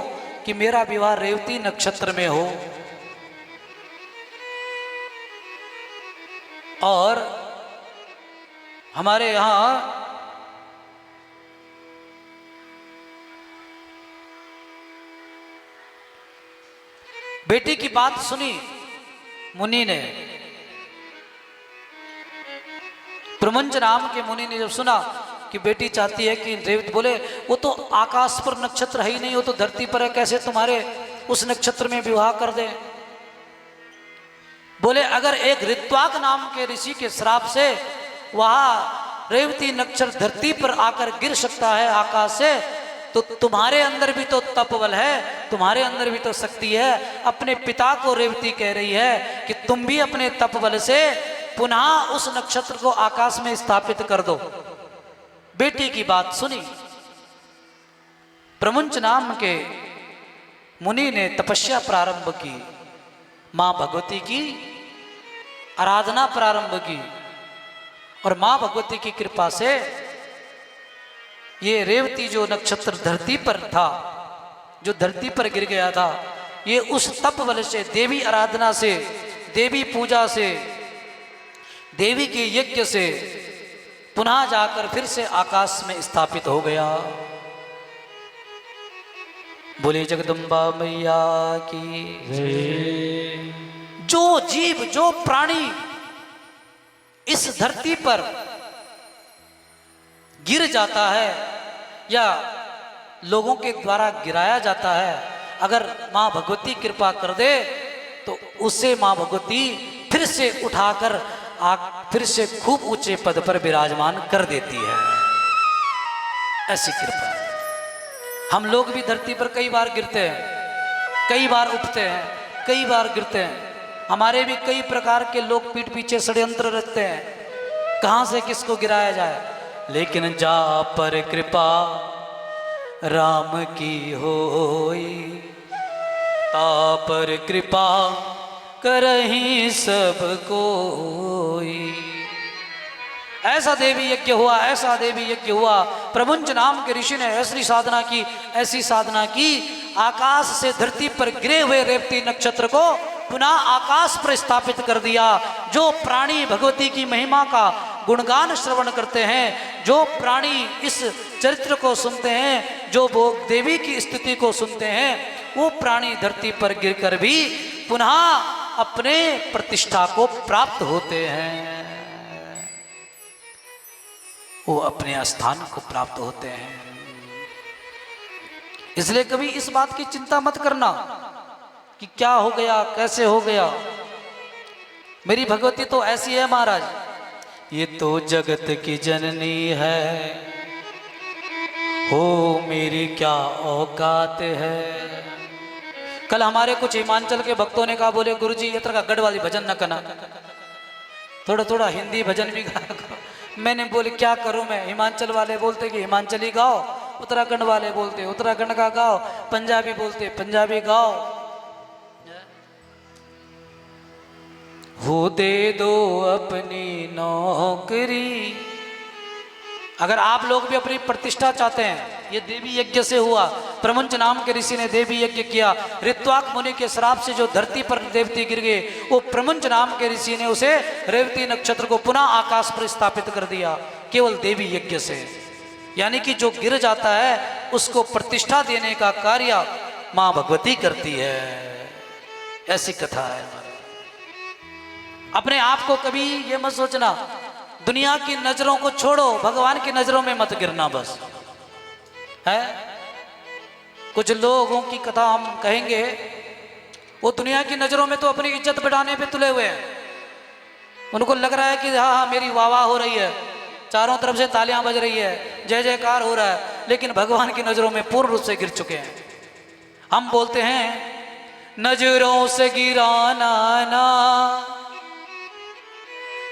Speaker 1: कि मेरा विवाह रेवती नक्षत्र में हो। और हमारे यहां बेटी की बात सुनी मुनि ने, प्रमुंज नाम के मुनि ने जब सुना कि बेटी चाहती है कि रेवती, बोले वो तो आकाश पर नक्षत्र है ही नहीं, वो तो धरती पर है, कैसे तुम्हारे उस नक्षत्र में विवाह कर दे। बोले अगर एक ऋत्वाक नाम के ऋषि के श्राप से वह रेवती नक्षत्र धरती पर आकर गिर सकता है आकाश से, तो तुम्हारे अंदर भी तो तपबल है, तुम्हारे अंदर भी तो शक्ति है। अपने पिता को रेवती कह रही है कि तुम भी अपने तपबल से पुनः उस नक्षत्र को आकाश में स्थापित कर दो। बेटी की बात सुनी, प्रमुंच नाम के मुनि ने तपस्या प्रारंभ की, मां भगवती की आराधना प्रारंभ की, और मां भगवती की कृपा से ये रेवती जो नक्षत्र धरती पर था, जो धरती पर गिर गया था, ये उस तप बल से, देवी आराधना से, देवी पूजा से, देवी के यज्ञ से पुनः जाकर फिर से आकाश में स्थापित हो गया। बोले जगदम्बा मैया की। जो जीव, जो प्राणी इस धरती पर गिर जाता है या लोगों के द्वारा गिराया जाता है, अगर मां भगवती कृपा कर दे तो उसे मां भगवती फिर से उठाकर फिर से खूब ऊंचे पद पर विराजमान कर देती है। ऐसी कृपा है। हम लोग भी धरती पर कई बार गिरते हैं, कई बार उठते हैं, कई बार गिरते हैं। हमारे भी कई प्रकार के लोग पीठ पीछे षड्यंत्र रचते हैं, कहां से किसको गिराया जाए। लेकिन जा पर कृपा राम की होई, ता पर कृपा करही सब कोई। ऐसा देवी यज्ञ हुआ, ऐसा देवी यज्ञ हुआ। प्रमुंज नाम के ऋषि ने ऐसी साधना की, ऐसी साधना की, आकाश से धरती पर गिरे हुए रेवती नक्षत्र को पुनः आकाश पर स्थापित कर दिया। जो प्राणी भगवती की महिमा का गुणगान श्रवण करते हैं, जो प्राणी इस चरित्र को सुनते हैं, जो वो देवी की स्थिति को सुनते हैं, वो प्राणी धरती पर गिरकर भी पुनः अपने प्रतिष्ठा को प्राप्त होते हैं, वो अपने स्थान को प्राप्त होते हैं। इसलिए कभी इस बात की चिंता मत करना कि क्या हो गया, कैसे हो गया। मेरी भगवती तो ऐसी है महाराज, ये तो जगत की जननी है, हो मेरी क्या औकात है। कल हमारे कुछ हिमाचल के भक्तों ने कहा, बोले गुरुजी ये तरह का गढ़ वाली भजन न करना, थोड़ा थोड़ा हिंदी भजन भी गाया करो। मैंने बोले क्या करूं मैं, हिमाचल वाले बोलते कि हिमाचली गाओ, उत्तराखंड वाले बोलते उत्तराखंड का गाओ, पंजाबी बोलते पंजाबी गाओ। हो दे दो अपनी नौकरी। अगर आप लोग भी अपनी प्रतिष्ठा चाहते हैं, ये देवी यज्ञ से हुआ। प्रमुंच नाम के ऋषि ने देवी यज्ञ किया। ऋत्वाक मुनि के श्राप से जो धरती पर देवती गिर गए, वो प्रमुंच नाम के ऋषि ने उसे रेवती नक्षत्र को पुनः आकाश पर स्थापित कर दिया, केवल देवी यज्ञ से। यानी कि जो गिर जाता है उसको प्रतिष्ठा देने का कार्य मां भगवती करती है। ऐसी कथा है। अपने आप को कभी ये मत सोचना, दुनिया की नजरों को छोड़ो, भगवान की नजरों में मत गिरना बस है। कुछ लोगों की कथा हम कहेंगे, वो दुनिया की नजरों में तो अपनी इज्जत बढ़ाने पे तुले हुए हैं। उनको लग रहा है कि हाँ हाँ मेरी वाह वाह हो रही है, चारों तरफ से तालियां बज रही है, जय जयकार हो रहा है, लेकिन भगवान की नजरों में पूर्ण रूप से गिर चुके हैं। हम बोलते हैं नजरों से गिराना ना,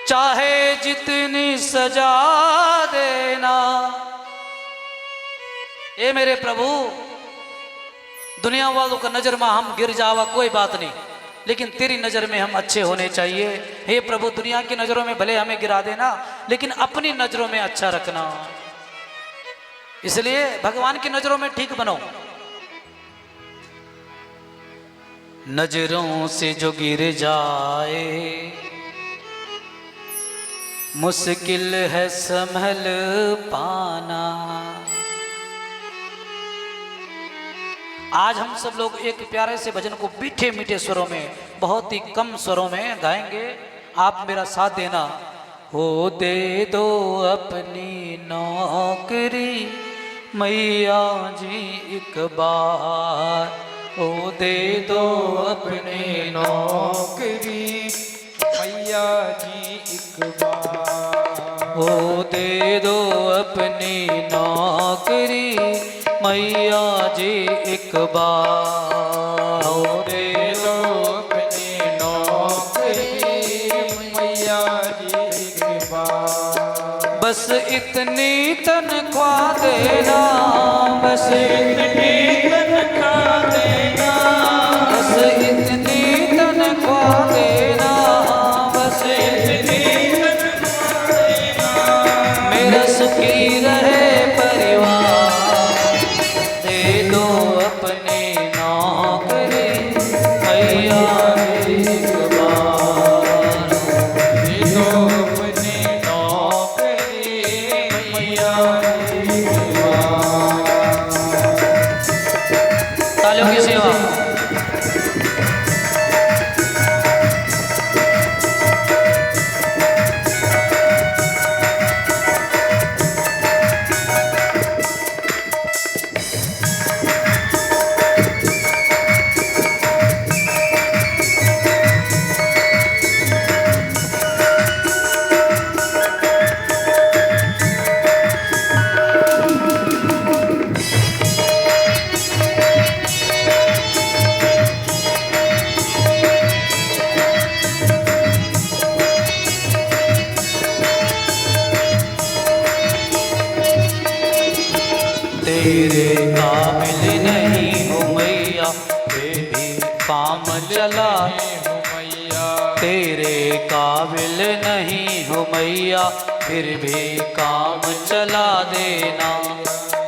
Speaker 1: चाहे जितनी सजा देना। ए मेरे प्रभु, दुनिया वालों का नज़र में हम गिर जावा कोई बात नहीं, लेकिन तेरी नज़र में हम अच्छे होने चाहिए। हे प्रभु, दुनिया की नज़रों में भले हमें गिरा देना, लेकिन अपनी नज़रों में अच्छा रखना। इसलिए भगवान की नज़रों में ठीक बनो। नजरों से जो गिर जाए मुश्किल है संभल पाना। आज हम सब लोग एक प्यारे से भजन को मीठे मीठे स्वरों में, बहुत ही कम स्वरों में गाएंगे। आप मेरा साथ देना। हो दे दो अपनी नौकरी मैया जी एक बार, हो दे दो अपनी
Speaker 2: नौकरी मैया जी एक बार,
Speaker 1: हो दे दो अपनी नौकरी मैया जी एक बार, हो दे
Speaker 2: दो अपनी नौकरी मैया जी एक बार।
Speaker 1: बस इतनी तनख्वाह देना, बस इतनी
Speaker 2: तनख्वाह देना,
Speaker 1: बस इतनी तनख्वाह देना, बस
Speaker 2: इतनी तनख्वाह देना,
Speaker 1: मेरा सुखी रहे परिवार। दे दो अपनी नौकरी मैया एक बार,
Speaker 2: दे दो अपनी नौकरी मैया जी एक बार।
Speaker 1: तालियों की सेवा। तेरे काबिल नहीं हूँ मैया फिर भी काम चला,
Speaker 2: मैया
Speaker 1: तेरे काबिल नहीं हूँ मैया फिर भी काम चला देना।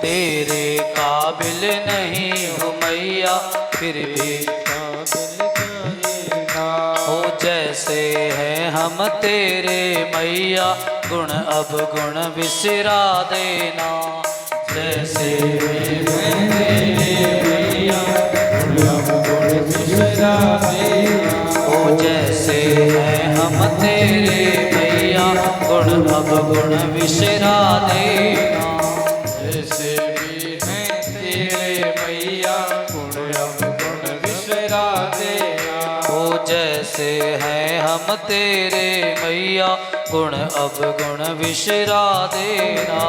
Speaker 1: तेरे काबिल नहीं हूँ मैया फिर भी हो जैसे हैं हम तेरे मैया, गुण अब गुण विसरा देना। जैसे
Speaker 2: मैं तेरे मैया गुण अब गुण विसरा देना।
Speaker 1: ओ जैसे हैं हम तेरे मैया, गुण अब गुण विसरा देना।
Speaker 2: जैसे भी हैं तेरे मैया गुण अब गुण विसरा देना।
Speaker 1: ओ जैसे हैं हम तेरे मैया, गुण अब गुण विसरा देना।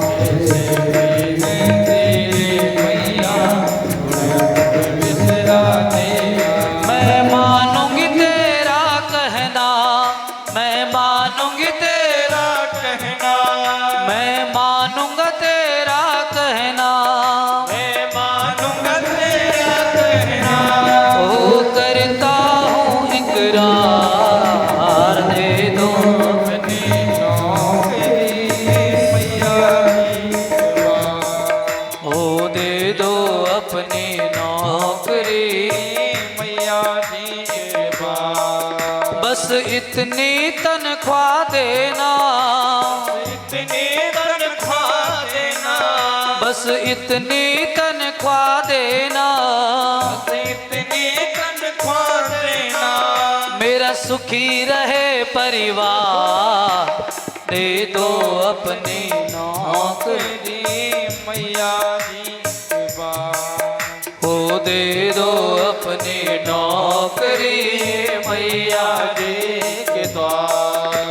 Speaker 2: जैसे भी हैं तेरे मैया गुण अब गुण विसरा देना।
Speaker 1: मैं मानूंगी तेरा कहना, मैं मानूंगी तेरा,
Speaker 2: कहना
Speaker 1: मैं मानूंगा तेरा कहना,
Speaker 2: मैं मानूंगा तेरा कहना।
Speaker 1: ओ करता हूँ इकरार। दे दो
Speaker 2: अपनी नौकरी मैया जी एक बार,
Speaker 1: ओ दे दो अपनी नौकरी
Speaker 2: मैया जी एक बार।
Speaker 1: बस इतनी तनख्वाह देना,
Speaker 2: इतनी तनख्वाह देना,
Speaker 1: बस इतनी तनख्वाह देना,
Speaker 2: इतनी तनख्वाह देना,
Speaker 1: मेरा सुखी रहे परिवार। दे दो अपनी नौकरी
Speaker 2: नौकरी मैया जी एक बार।
Speaker 1: हो दे दो अपनी नौकरी मैया जी के द्वार।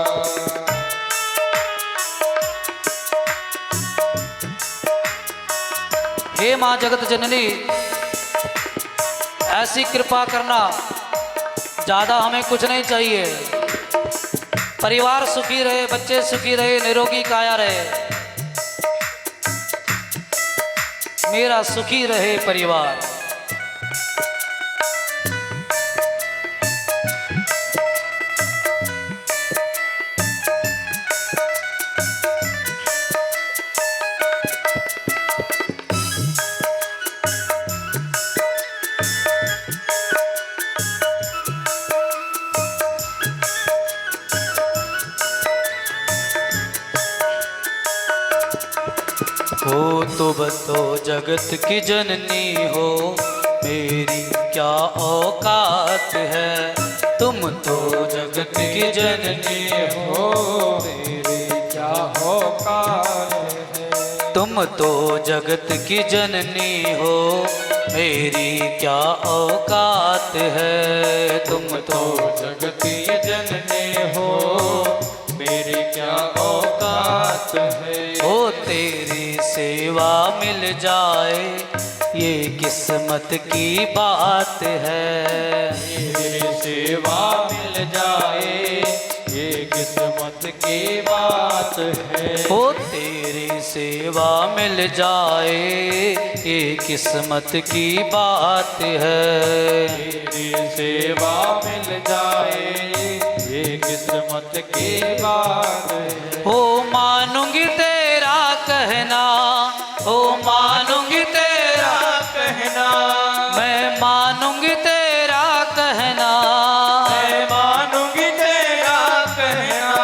Speaker 1: हे माँ जगत जननी, ऐसी कृपा करना, ज़्यादा हमें कुछ नहीं चाहिए। परिवार सुखी रहे, बच्चे सुखी रहे, निरोगी काया रहे, मेरा सुखी रहे परिवार। हो तुम तो जगत की जननी हो, मेरी क्या औकात है। तुम तो जगत की जननी हो,
Speaker 2: तेरी क्या औकात है।
Speaker 1: तुम तो जगत की जननी हो, मेरी क्या औकात है। तुम तो
Speaker 2: जगत की जननी हो, मेरी क्या औकात है।
Speaker 1: हो तेरी सेवा मिल जाए, ये किस्मत की बात है।
Speaker 2: तेरी सेवा मिल जाए, ये किस्मत की बात है।
Speaker 1: हो तेरी सेवा मिल जाए, ये किस्मत की बात है।
Speaker 2: तेरी सेवा मिल जाए, ये किस्मत की बात है।
Speaker 1: हो मानूंगी तेरा कहना, हो मानूंगी तेरा
Speaker 2: कहना,
Speaker 1: मैं मानूंगी तेरा कहना।
Speaker 2: मैं मानूंगी तेरा कहना।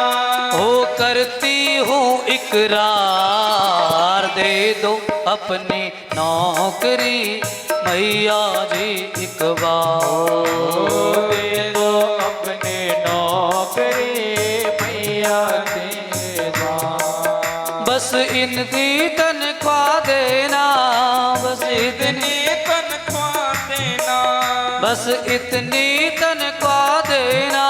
Speaker 1: हो करती हूँ इकरार, दे दो अपनी नौकरी मैया जी एक बार।
Speaker 2: दे दो अपने नौकरी मैया दे दो।
Speaker 1: बस इतनी तनख्वाह देना, बस इतनी,
Speaker 2: तनख्वाह देना,
Speaker 1: बस इतनी तनख्वाह देना।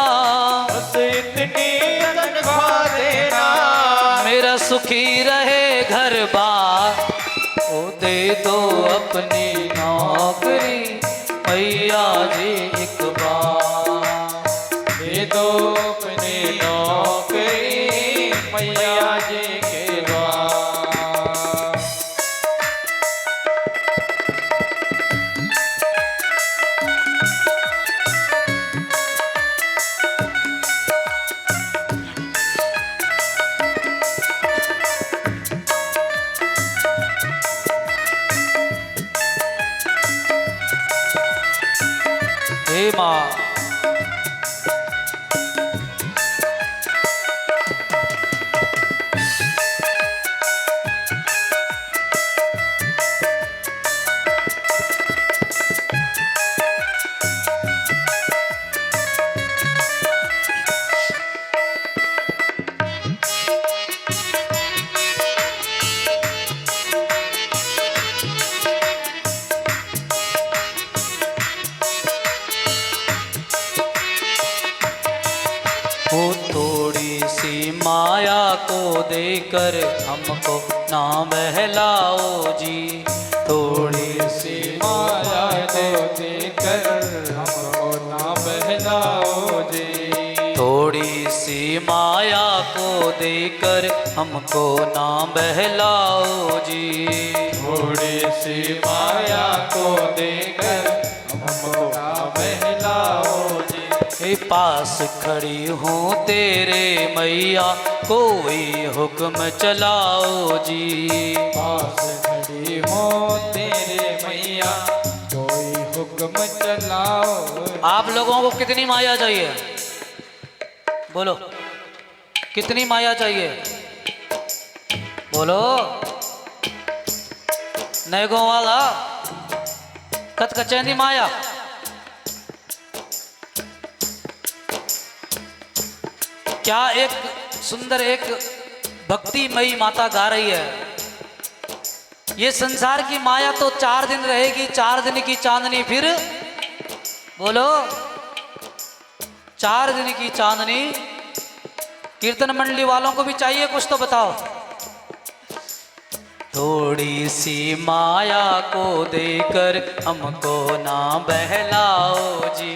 Speaker 2: बस इतनी तनख्वाह देना।
Speaker 1: मेरा सुखी रहे घर बार, ओ दे दो अपनी नौकरी मैया जी एक बार।
Speaker 2: दे दो अपनी नौकरी मैया जी के द्वार।
Speaker 1: हे माँ, वो थोड़ी सी माया को देकर हमको ना बहलाओ जी। थोड़ी सी
Speaker 2: माया को देकर हमको ना बहलाओ जी।
Speaker 1: थोड़ी सी माया को देकर हमको ना बहलाओ जी।
Speaker 2: थोड़ी सी माया को देकर हमको ना बहलाओ जी।
Speaker 1: ए पास खड़ी हूँ तेरे मैया, कोई हुक्म चलाओ जी।
Speaker 2: पास खड़ी हो तेरे मैया, कोई हुक्म चलाओ।
Speaker 1: आप लोगों को कितनी माया चाहिए? बोलो, कितनी माया चाहिए? बोलो, नैगो वाला कत कचैनी माया। क्या एक सुंदर एक भक्तिमयी माता गा रही है, ये संसार की माया तो 4 दिन रहेगी, 4 दिन की चांदनी फिर। बोलो, 4 दिन की चांदनी। कीर्तन मंडली वालों को भी चाहिए कुछ तो बताओ। थोड़ी सी माया को देकर हमको ना बहलाओ जी।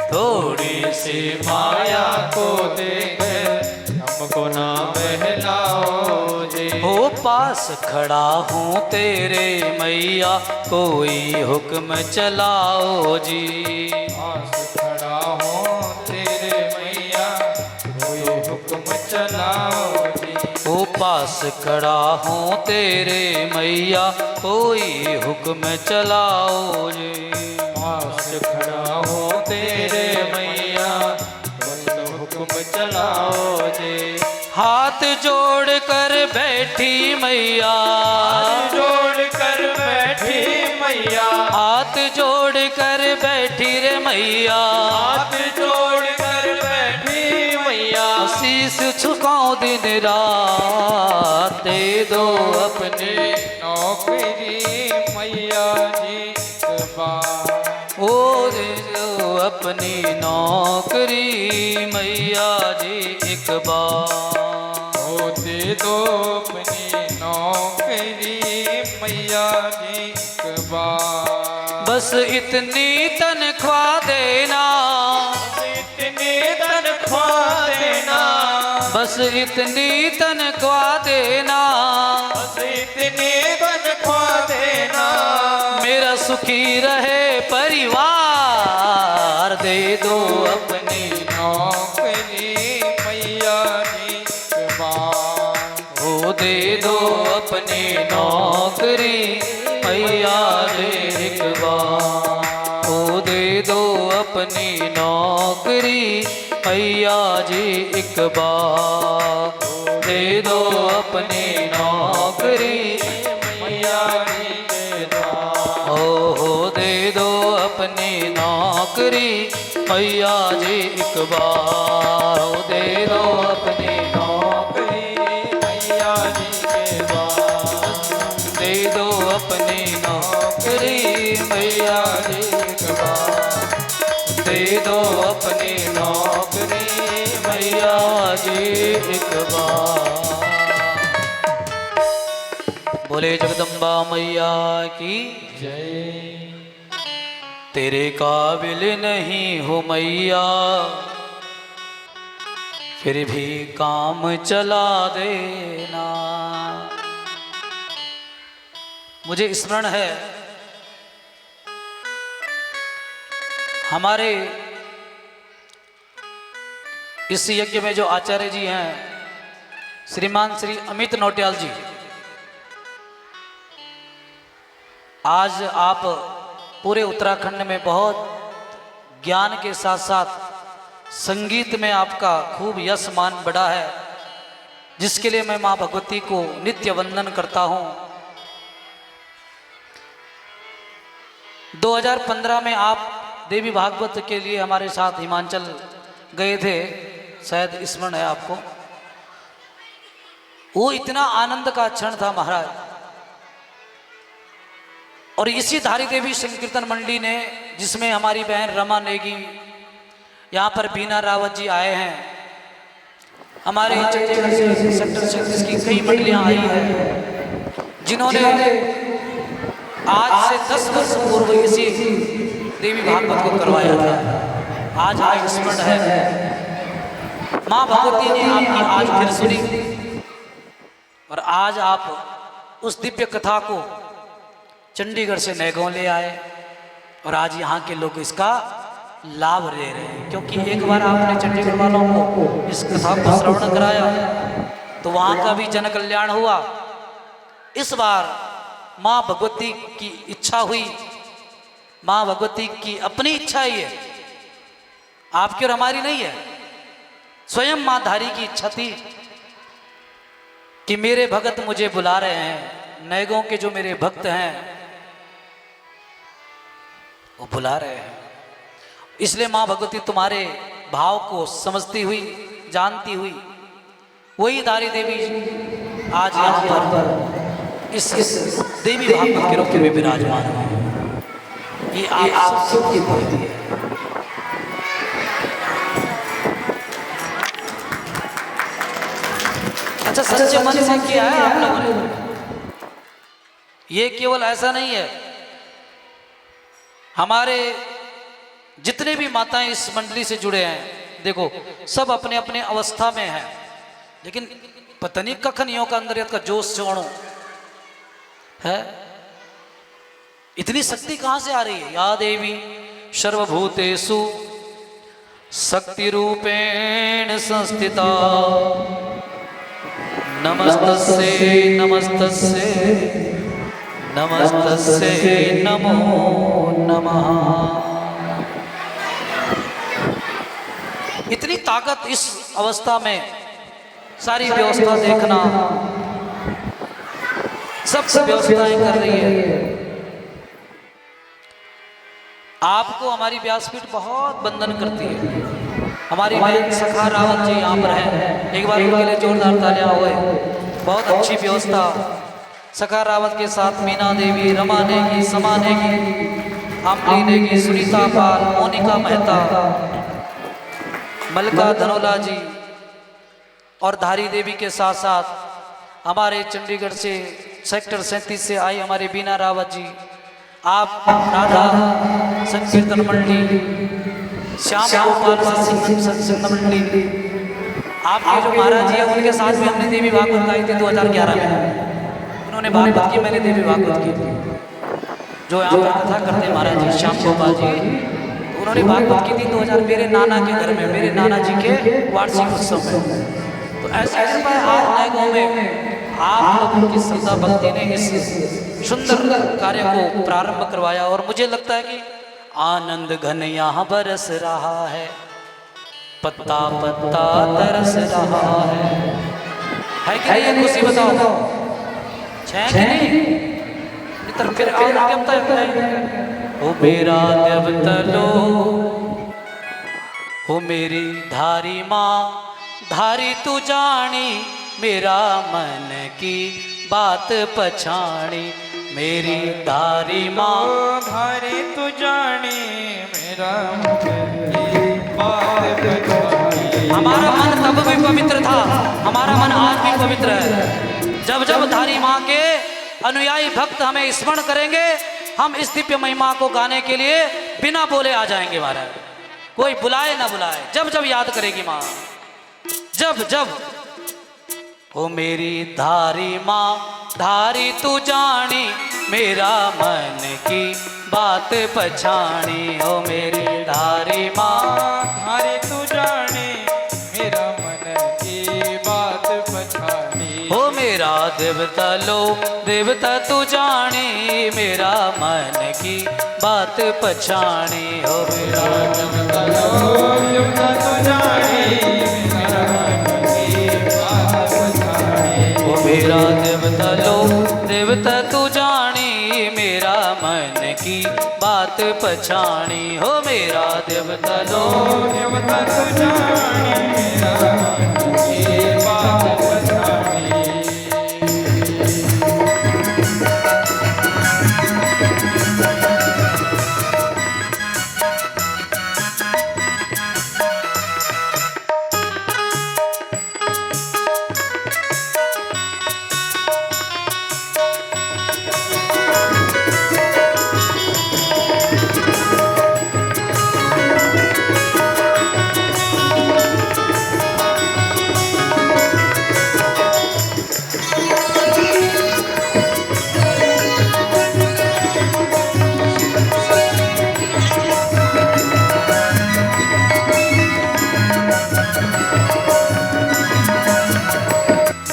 Speaker 1: थोड़ी सी माया
Speaker 2: को देकर हमको ना बहलाओ जी।
Speaker 1: हो पास खड़ा हूँ तेरे मैया, कोई हुक्म चलाओ जी।
Speaker 2: पास खड़ा हूँ तेरे मैया, कोई हुक्म चलाओ जी।
Speaker 1: ओ पास खड़ा हूँ तेरे मैया, कोई हुक्म चलाओ जी।
Speaker 2: पास खड़ा हूँ तेरे मैया, कोई हुक्म चलाओ जी।
Speaker 1: हाथ हाथ जोड़ कर बैठी मैया,
Speaker 2: जोड़ कर बैठी मैया,
Speaker 1: हाथ जोड़ कर बैठी रे मैया,
Speaker 2: हाथ जोड़ कर बैठी मैया,
Speaker 1: शीश झुकाऊं दिन रात, दे दो अपनी
Speaker 2: नौकरी मैया जी एक बार।
Speaker 1: ओ दे दो अपनी नौकरी मैया जी एक बार।
Speaker 2: ओ दे दो अपनी नौकरी मैया जी एक बार।
Speaker 1: बस इतनी तनख्वाह देना,
Speaker 2: इतनी तनख्वाह देना,
Speaker 1: बस इतनी तनख्वाह देना,
Speaker 2: बस इतनी तनख्वाह देना,
Speaker 1: मेरा सुखी रहे परिवार, दे दो अपनी
Speaker 2: नौकरी मैया जी एक बार।
Speaker 1: ओ दे दो अपनी नौकरी मैया जी एक बार। ओ दे दो अपनी नौकरी मैया जी एक बार। दे दो अपनी नौकरी
Speaker 2: मैया जी के द्वार।
Speaker 1: हो दे दो अपनी नौकरी मैया जी एक बार। हो दे दो अपनी
Speaker 2: नौकरी मैया जी के द्वार।
Speaker 1: दे दो अपनी नौकरी मैया जी एक बार। दे दो अपनी नौकरी मैया जी एक बार। बोले जगदम्बा मैया की
Speaker 2: जय।
Speaker 1: तेरे काबिल नहीं हो मैया, फिर भी काम चला देना। मुझे स्मरण है हमारे इस यज्ञ में जो आचार्य जी हैं श्रीमान श्री अमित नौटियाल जी, आज आप पूरे उत्तराखंड में बहुत ज्ञान के साथ साथ संगीत में आपका खूब यश मान बढ़ा है, जिसके लिए मैं माँ भगवती को नित्य वंदन करता हूँ। 2015 में आप देवी भागवत के लिए हमारे साथ हिमाचल गए थे, शायद स्मरण है आपको। वो इतना आनंद का क्षण था महाराज। और इसी धारी देवी संकीर्तन मंडली ने, जिसमें हमारी बहन रमा नेगी, यहाँ पर बीना रावत जी आए हैं, हमारे चंडीगढ़ से सेक्टर 36 की कई मंडलियाँ आई हैं, जिन्होंने आज से 10 वर्ष पूर्व इसी देवी भागवत को करवाया था। आज हमें स्मरण है, माँ भगवती ने आपकी आज फिर सुनी और आज आप उस दिव्य कथा को चंडीगढ़ से नैगों ले आए और आज यहाँ के लोग इसका लाभ ले रहे हैं। क्योंकि एक बार आपने चंडीगढ़ वालों को इस कथा को श्रवण कराया तो वहाँ का भी जन कल्याण हुआ। इस बार माँ भगवती की इच्छा हुई, माँ भगवती की अपनी इच्छा ही है, आपकी और हमारी नहीं है। स्वयं माँ धारी की इच्छा थी कि मेरे भगत मुझे बुला रहे हैं, नैगों के जो मेरे भक्त हैं वो बुला रहे हैं, इसलिए माँ भगवती तुम्हारे भाव को समझती हुई, जानती हुई, वही धारी देवी आज यहाँ पर इस देवी भागवत के रूप में विराजमान है। ये आप सबकी भक्ति है। अच्छा, सच्चे मन से किया है आप लोगों ने। ये केवल ऐसा नहीं है, हमारे जितने भी माताएं इस मंडली से जुड़े हैं, देखो सब अपने अपने अवस्था में हैं, लेकिन पता नहीं कखनियों का अंदर का जोश छोड़ो है। इतनी शक्ति कहाँ से आ रही है? या देवी सर्वभूतेषु शक्ति रूपेण संस्थिता, नमस्तस्यै नमस्तस्यै नमस्तस्यै नमो नमः। इतनी ताकत इस अवस्था में सारी व्यवस्था देखना, सब व्यवस्थाएं कर रही है। आपको हमारी व्यासपीठ बहुत बंधन करती है। हमारी बहन सखा रावत जी यहाँ पर है, एक बार उनके लिए जोरदार तालियां हुए। बहुत अच्छी व्यवस्था। सखा रावत के साथ मीना देवी, रमा नेगी, समा नेगी, आमली नेगी, सुनीता पाल, मोनिका मेहता, मलका धनोला जी और धारी देवी के साथ साथ हमारे चंडीगढ़ से सेक्टर 37 से आई हमारी बीना रावत जी, आप राधा संकीर्तन मंडली, श्याम गोपाल संकीर्तन मंडली, आपके जो महाराज जी हैं उनके साथ भी हमने देवी भागवत गाई थी 2011 में। उन्होंने भागवत की, मैंने देवी भागवत की थी। जो यहाँ पर कथा करते हैं महाराज जी श्याम गोपाल जी, उन्होंने भागवत की थी 2000 मेरे नाना के घर में, मेरे नाना जी के वार्षिक उत्सव में। तो ऐसे आज नए गाँव में आप लोगों की श्रद्धा भक्ति ने इस सुंदर कार्य को प्रारंभ करवाया और मुझे लगता है कि आनंद घन यहाँ बरस रहा है, पत्ता पत्ता तरस रहा है कि नहीं? खुशी बताओ, है कि नहीं? फिर और क्या बताया? ओ मेरा देवतलो, हो मेरी धारी माँ, धारी तू जानी, मेरा मन की बात पछाणी, मेरी धारी माँ,
Speaker 2: धारी तू जानी, मेरा मन की बात पछाणी।
Speaker 1: हमारा मन तब भी पवित्र था, हमारा मन आज भी पवित्र है। जब जब धारी माँ के अनुयायी भक्त हमें स्मरण करेंगे, हम इस दिव्य महिमा को गाने के लिए बिना बोले आ जाएंगे महाराज। कोई बुलाए ना बुलाए, जब जब याद करेगी माँ, जब जब। ओ मेरी धारी माँ, धारी तू जानी, मेरा मन की बात पछाणी, ओ मेरी धारी माँ,
Speaker 2: धारी तू जानी, मेरा मन की बात पछाणी।
Speaker 1: ओ मेरा देवता लो, देवता तू जानी, मेरा मन की बात पछाणी, ओ मेरा
Speaker 2: देवता लो, देवता तू जानी, मेरा मन की बात पछाणी।
Speaker 1: ओ मेरा देवता लो, देवता तू जानी, मेरा मन की बात पछाणी, हो मेरा देवता लो,
Speaker 2: देवता तू जानी, मेरा मन की बात पछाणी।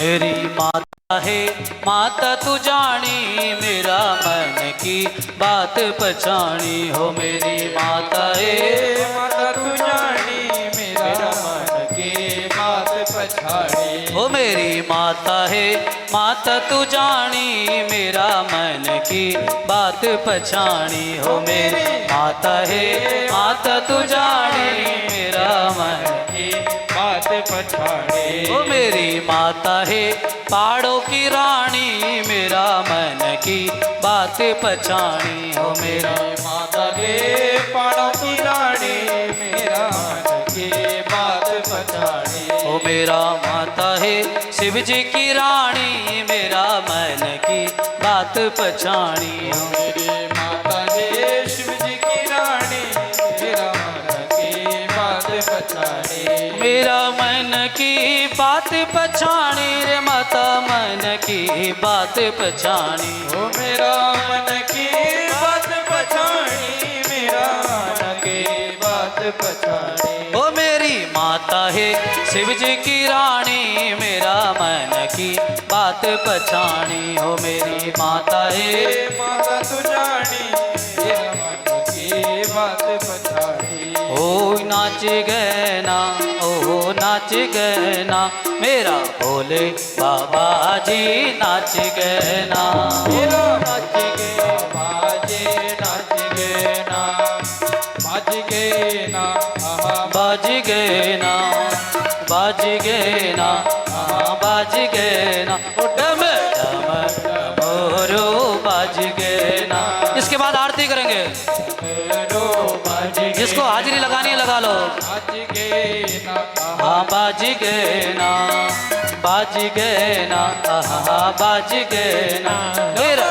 Speaker 1: मेरी माता है माता तू जानी, मेरा मन की बात पछाणी, हो मेरी माता है
Speaker 2: माता तू जानी, मेरा मन की बात पछाड़ी।
Speaker 1: हो मेरी माता है माता तू जानी, मेरा मन की बात पछाणी, हो मेरी माता है माता तू जानी, मेरा मन
Speaker 2: की बात पछाड़ी।
Speaker 1: हो मेरी माता है पहाड़ों की रानी, मेरा मन की बात पछाणी, हो मेरा
Speaker 2: माता के पहाड़ों की रानी, मेरा मन की बात पछाड़ी।
Speaker 1: हो मेरा माता है शिव जी की रानी, मेरा मन की बात पछाणी, हो
Speaker 2: मेरी माता जी शिव जी की रानी, मेरा मन की बात पछाड़ी।
Speaker 1: मेरा मन की बात पछाणी रे माता, मन की बात पछाणी,
Speaker 2: ओ मेरा मन की बात पछाड़ी, मेरा मन की बात पछाड़ी।
Speaker 1: ओ मेरी माता है शिव जी की रानी, मेरा मन की बात पछाणी, हो मेरी माता है
Speaker 2: माता तू जानी, मेरा मन की बात पछाड़ी।
Speaker 1: ओ नाच नाच गए ना, ओ नाच गए ना, मेरा भोले बाबा जी नाच गए ना।
Speaker 2: मेरा नाच गए बाजे, नाच गए ना, बाज गए ना, आहा
Speaker 1: बाज गए ना, बाज गए ना, हाँ बाज गए ना, ओ डम डम डमरू बाज गए ना। इसके बाद आरती करेंगे।
Speaker 2: रो बाज गए,
Speaker 1: जिसको हाजिरी लगानी है लगा लो।
Speaker 2: बाज गए ना, आहा
Speaker 1: हाँ बाज गए ना, बाज गए ना, हाँ बाज गए ना, मेरा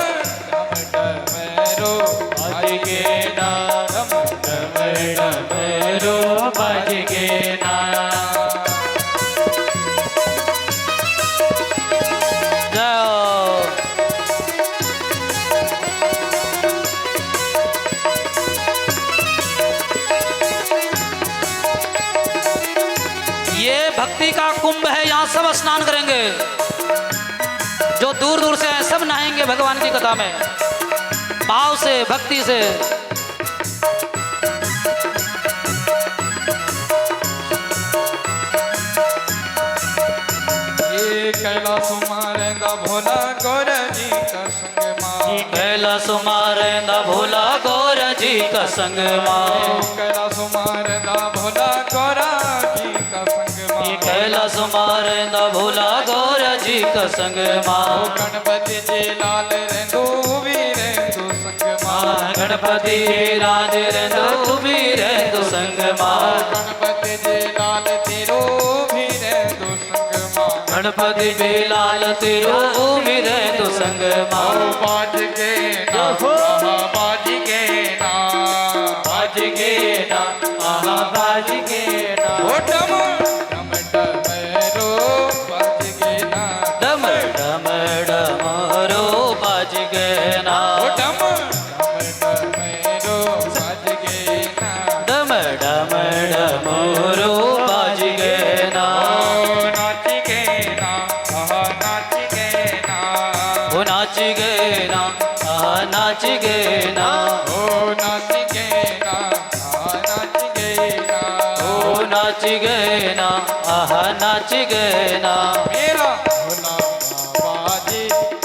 Speaker 2: डमरू बाज गए ना,
Speaker 1: डमरू बाज गए ना। जाओ ये भक्ति का कुंभ है, यहाँ सब स्नान करेंगे। जो दूर दूर से आए सब नहाएंगे भगवान की कथा में, भाव से भक्ति से।
Speaker 2: ये कैलाश मारेंदा भोला गौर जी का संग माँ,
Speaker 1: कैलाश मारेंदा भोला गौर जी का संग माँ,
Speaker 2: कैलाश मारेंदा भोला गौरा जी का संग माँ,
Speaker 1: कैलाश मारेंदा भोला गौर जी का संग माँ।
Speaker 2: गणपति जी लाल रेंदो भी रेंदो संग माँ,
Speaker 1: गणपति राज रेंदो भी रेंदो संग माँ,
Speaker 2: गणपति जी लाल तेरो भी रेंदो संग माँ,
Speaker 1: गणपति बेलाल तेरो भी रेंदो संग माँ।
Speaker 2: बाज के ना, आहा बाज के ना,
Speaker 1: बाज गे ना, आहा बाज गे ना,
Speaker 2: ओ डम डम डमरो बाज के ना,
Speaker 1: डम डम डमरो बाज गे ना,
Speaker 2: ओ डम डमरो बाज के ना,
Speaker 1: डम डम डमरो बाज गे ना।
Speaker 2: ओ नाच के ना, आहा नाच के ना,
Speaker 1: ओ नाच गे ना, आहा नाच गे ना,
Speaker 2: ओ नाच के ना, आहा नाच के ना,
Speaker 1: ओ नाच गे ना, आहा नाच गे ना,
Speaker 2: मेरा भोला बाबा जी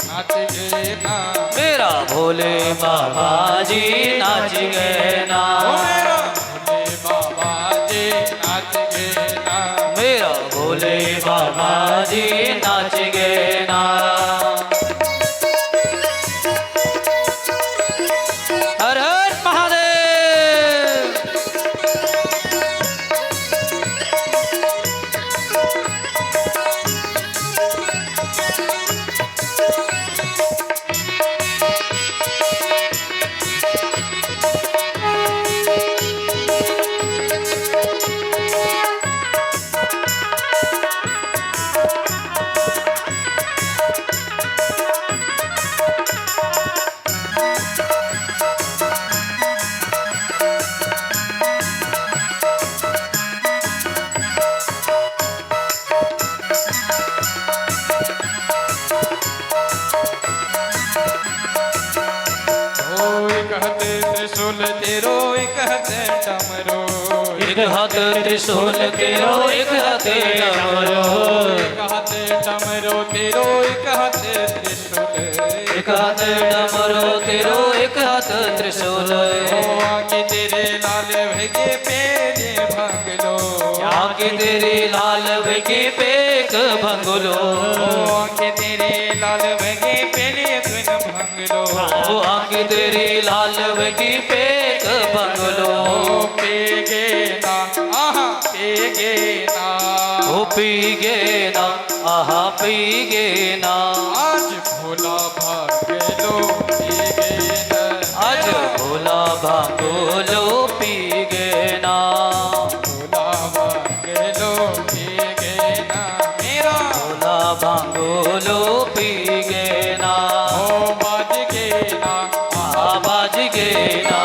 Speaker 2: नाच के ना,
Speaker 1: मेरा भोले बाबा जी नाच गे ना,
Speaker 2: ओ मेरा भोले बाबा जी नाच के ना,
Speaker 1: मेरा भोले बाबा जी नाच गे ना। हर हर महादेव।
Speaker 2: त्रिशूल तेरो एक हाथे डमरो,
Speaker 1: एक हाथ त्रिशूल तेरो एक हाथ डमरू,
Speaker 2: एक हाथे डमरो तेरो एक हाथे त्रिशूल,
Speaker 1: एक हाथ डमरू तेरो एक हाथ त्रिशूल,
Speaker 2: ओ आके तेरे लाल भगे पेरे भंगलो,
Speaker 1: आके तेरे लाल भगे पेक भंगुलो,
Speaker 2: ओ आके तेरे लाल भगे पेरे तुन भंगलो,
Speaker 1: ओ आके तेरे लाल भगे पेक भंगुलो,
Speaker 2: ओ पेगे ना आहा पेगे ना,
Speaker 1: ओ पीगे ना आहा पीगे ना,
Speaker 2: आज भोला भागलो पेगे ना,
Speaker 1: आज भोला भांगोलो पीगे ना,
Speaker 2: भोला भागलो पेगे ना, मेरा
Speaker 1: भोला भांगोलो पीगे ना,
Speaker 2: ओ बाज के ना,
Speaker 1: आहा बाज गे ना,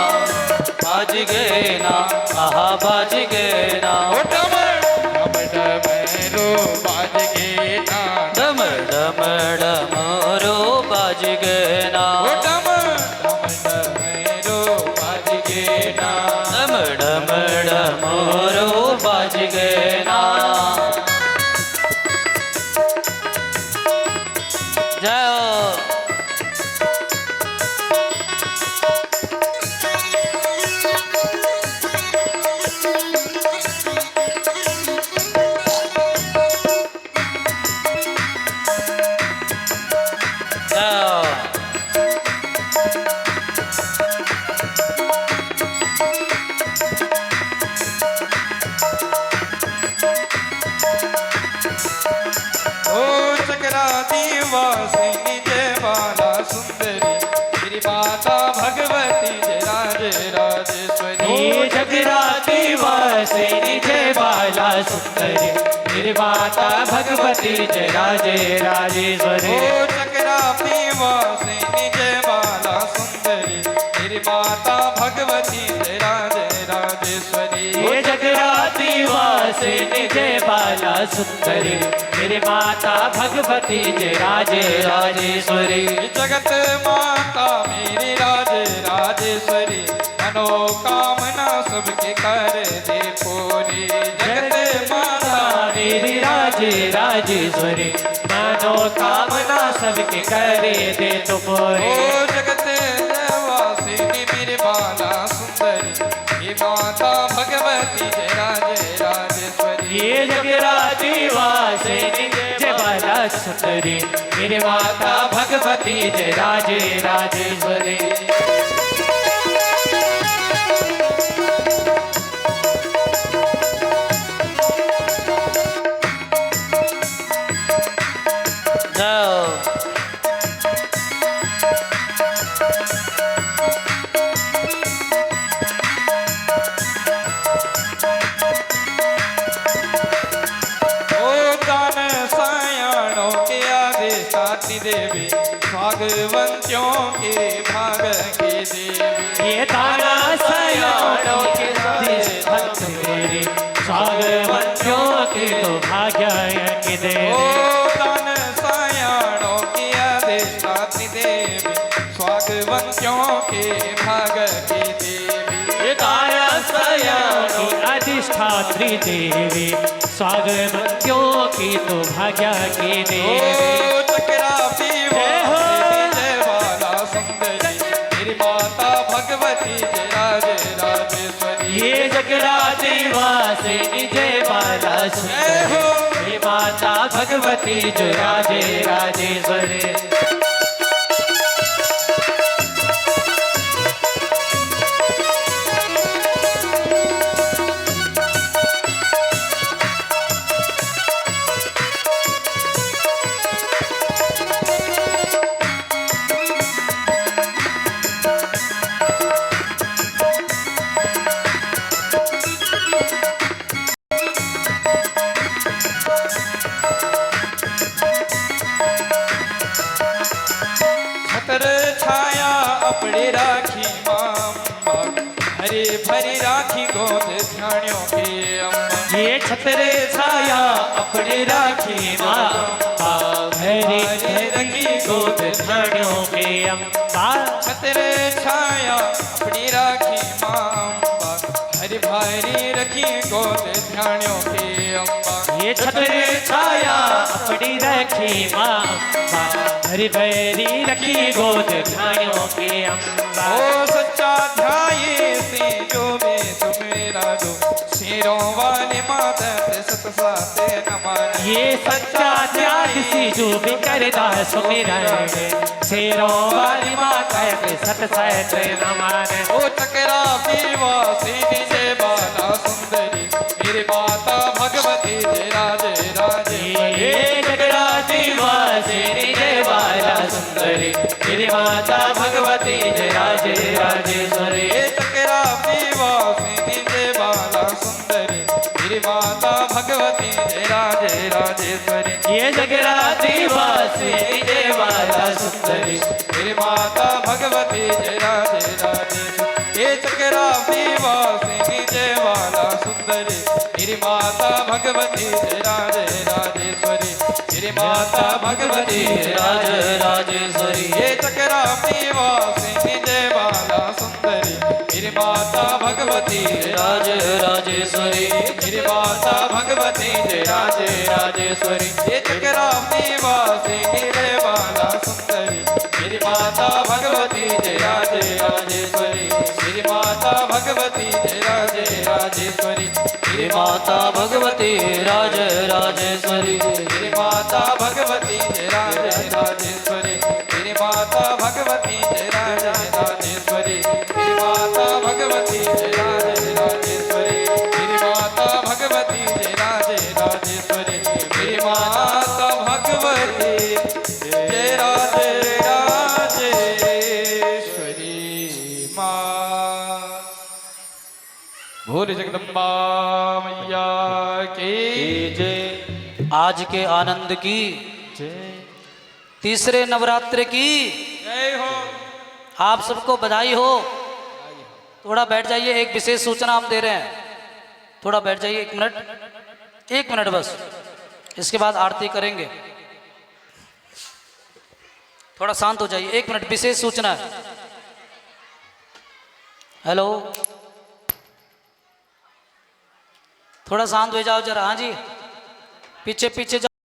Speaker 1: बाज गे ना, आहा बाज गे ना,
Speaker 2: ओ डमर डमरो बाज के ना,
Speaker 1: डम डम डमरो बाज गे ना,
Speaker 2: ओ डमर डमरो बाज के ना,
Speaker 1: डम डम डमरो जाओ।
Speaker 2: ओ चक्राती वासिनी जय बाला सुंदरी मेरी माता भगवती जय राज राजेश्वरी।
Speaker 3: हे जगराती वासिनी जय बाला सुंदरी मेरी माता भगवती जय राजे राजेश्वरी।
Speaker 2: ओ चक्राती वासिनी जय बाला सुंदरी मेरी माता भगवती जय राज राजेश्वरी।
Speaker 3: हे जगराती वासिनी जय बाला सुंदरी मेरी माता भगवती जय राजे राजेश्वरी।
Speaker 2: जगत माता मेरी राज राजेश्वरी मनोकामना सबके कर दे पूरी। जगत माता
Speaker 3: मेरी राजे राजेश्वरी मनोकामना सबके करे दे तो
Speaker 2: ओ
Speaker 3: पूरी।
Speaker 2: जगत वासिनी मेरे बाला सुंदरी ये माता भगवती जय राज राजेश्वरी।
Speaker 3: ये जगराती वासिनी जय बाला सुंदरी मेरी माता भगवती जय राजे राजेश्वरी।
Speaker 1: जाओ।
Speaker 2: ओ दान सायाणों के आदेश आती देवी भागवंतियों के भाग की देवी।
Speaker 3: ये ताना सयानों के देश भक्त मेरे सागवंतियों के तो भाग्य की
Speaker 2: ओ
Speaker 3: देवी।
Speaker 2: दान सायाणों के आदेश आती देवी स्वागवंतियों के भाग की देवी।
Speaker 3: ये ताना सयानों अधिष्ठात्री देवी सागवंतियों की तो भाग्य की
Speaker 2: ओ
Speaker 3: देवी।
Speaker 2: चक्राती वासिनी जय बाला सुंदरी मेरी माता भगवती जय राज राजेश्वरी।
Speaker 3: ये जगराती वासिनी जय बाला सुंदरी मेरी माता भगवती जय राजे राजेश्वरी।
Speaker 2: छतर छाया अपने राखी मामा हरे भरी राखी गोद ध्यानियों के अम्मा।
Speaker 3: ये छतरे छाया अपने राखी माँ हरी रंगी गोद धानियों के अम्बा।
Speaker 2: छतर छाया अपनी राखी मामा हरे भारी रखी गोद ध्यानियों के अम्मा।
Speaker 3: ये छतरे छाया अपनी रखी माँ हरी भैरी रखी गोद धानियों के अम्बा।
Speaker 2: ओ सच्चा ध्याये से जो भी सुमेरा जो शेरों वाली माता सत साते नमन।
Speaker 3: ये सच्चा त्याग सी जो भी करता सुमिरन शेरों वाली माता के सत सत नमन।
Speaker 2: ओ चक्रा वासिनी जय बाला सुंदरी मेरी माता भगवती जय राजे राजेश्वरी।
Speaker 3: ये जगराती वासिनी जय बाला सुंदरी मेरी माता भगवती जय राजे राजेश्वरी।
Speaker 2: ये चक्रा वासिनी जय बाला सुंदरी मेरी माता भगवती जय राजे राजेश्वरी।
Speaker 3: ये जगराती वासिनी जय बाला सुंदरी
Speaker 2: मेरी माता भगवती जय राजे राजेश्वरी। ये चक्रा वासिनी जय बाला सुंदरी मेरी माता भगवती जय राजे राजेश्वरी। मेरी माता भगवती जय राजे राजेश्वरी। ये चक्रा वासिनी जय बाला सुंदरी मेरी माता भगवती जय राजे राजेश्वरी। मेरी माता भगवती जय राजे राजेश्वरी। ये चक्रा वासिनी जय बाला सुंदरी मेरी माता भगवती जय राजे राजेश्वरी। मेरी माता भगवती जय राजे राजेश्वरी। मेरी माता भगवती राज राजेश्वरी। मेरी माता भगवती जय राजे राजेश्वरी। मेरी माता भगवती जय राजे राजेश्वरी मेरी माता भगवती जय राजे राजेश्वरी मेरी माता भगवती जय राजे राजेश्वरी मेरी माता भगवती जय राजे राजेश्वरी माँ भोले जगदम्बा मैया की
Speaker 3: जय
Speaker 1: आज के आनंद की,
Speaker 3: जय
Speaker 1: तीसरे नवरात्र की
Speaker 2: जय हो।
Speaker 1: आप सबको बधाई हो। थोड़ा बैठ जाइए, एक विशेष सूचना हम दे रहे हैं। थोड़ा बैठ जाइए, 1 मिनट बस, इसके बाद आरती करेंगे। थोड़ा शांत हो जाइए, 1 मिनट, विशेष सूचना है। हेलो, थोड़ा शांत हो जाओ जरा। हाँ जी, पीछे पीछे जाओ।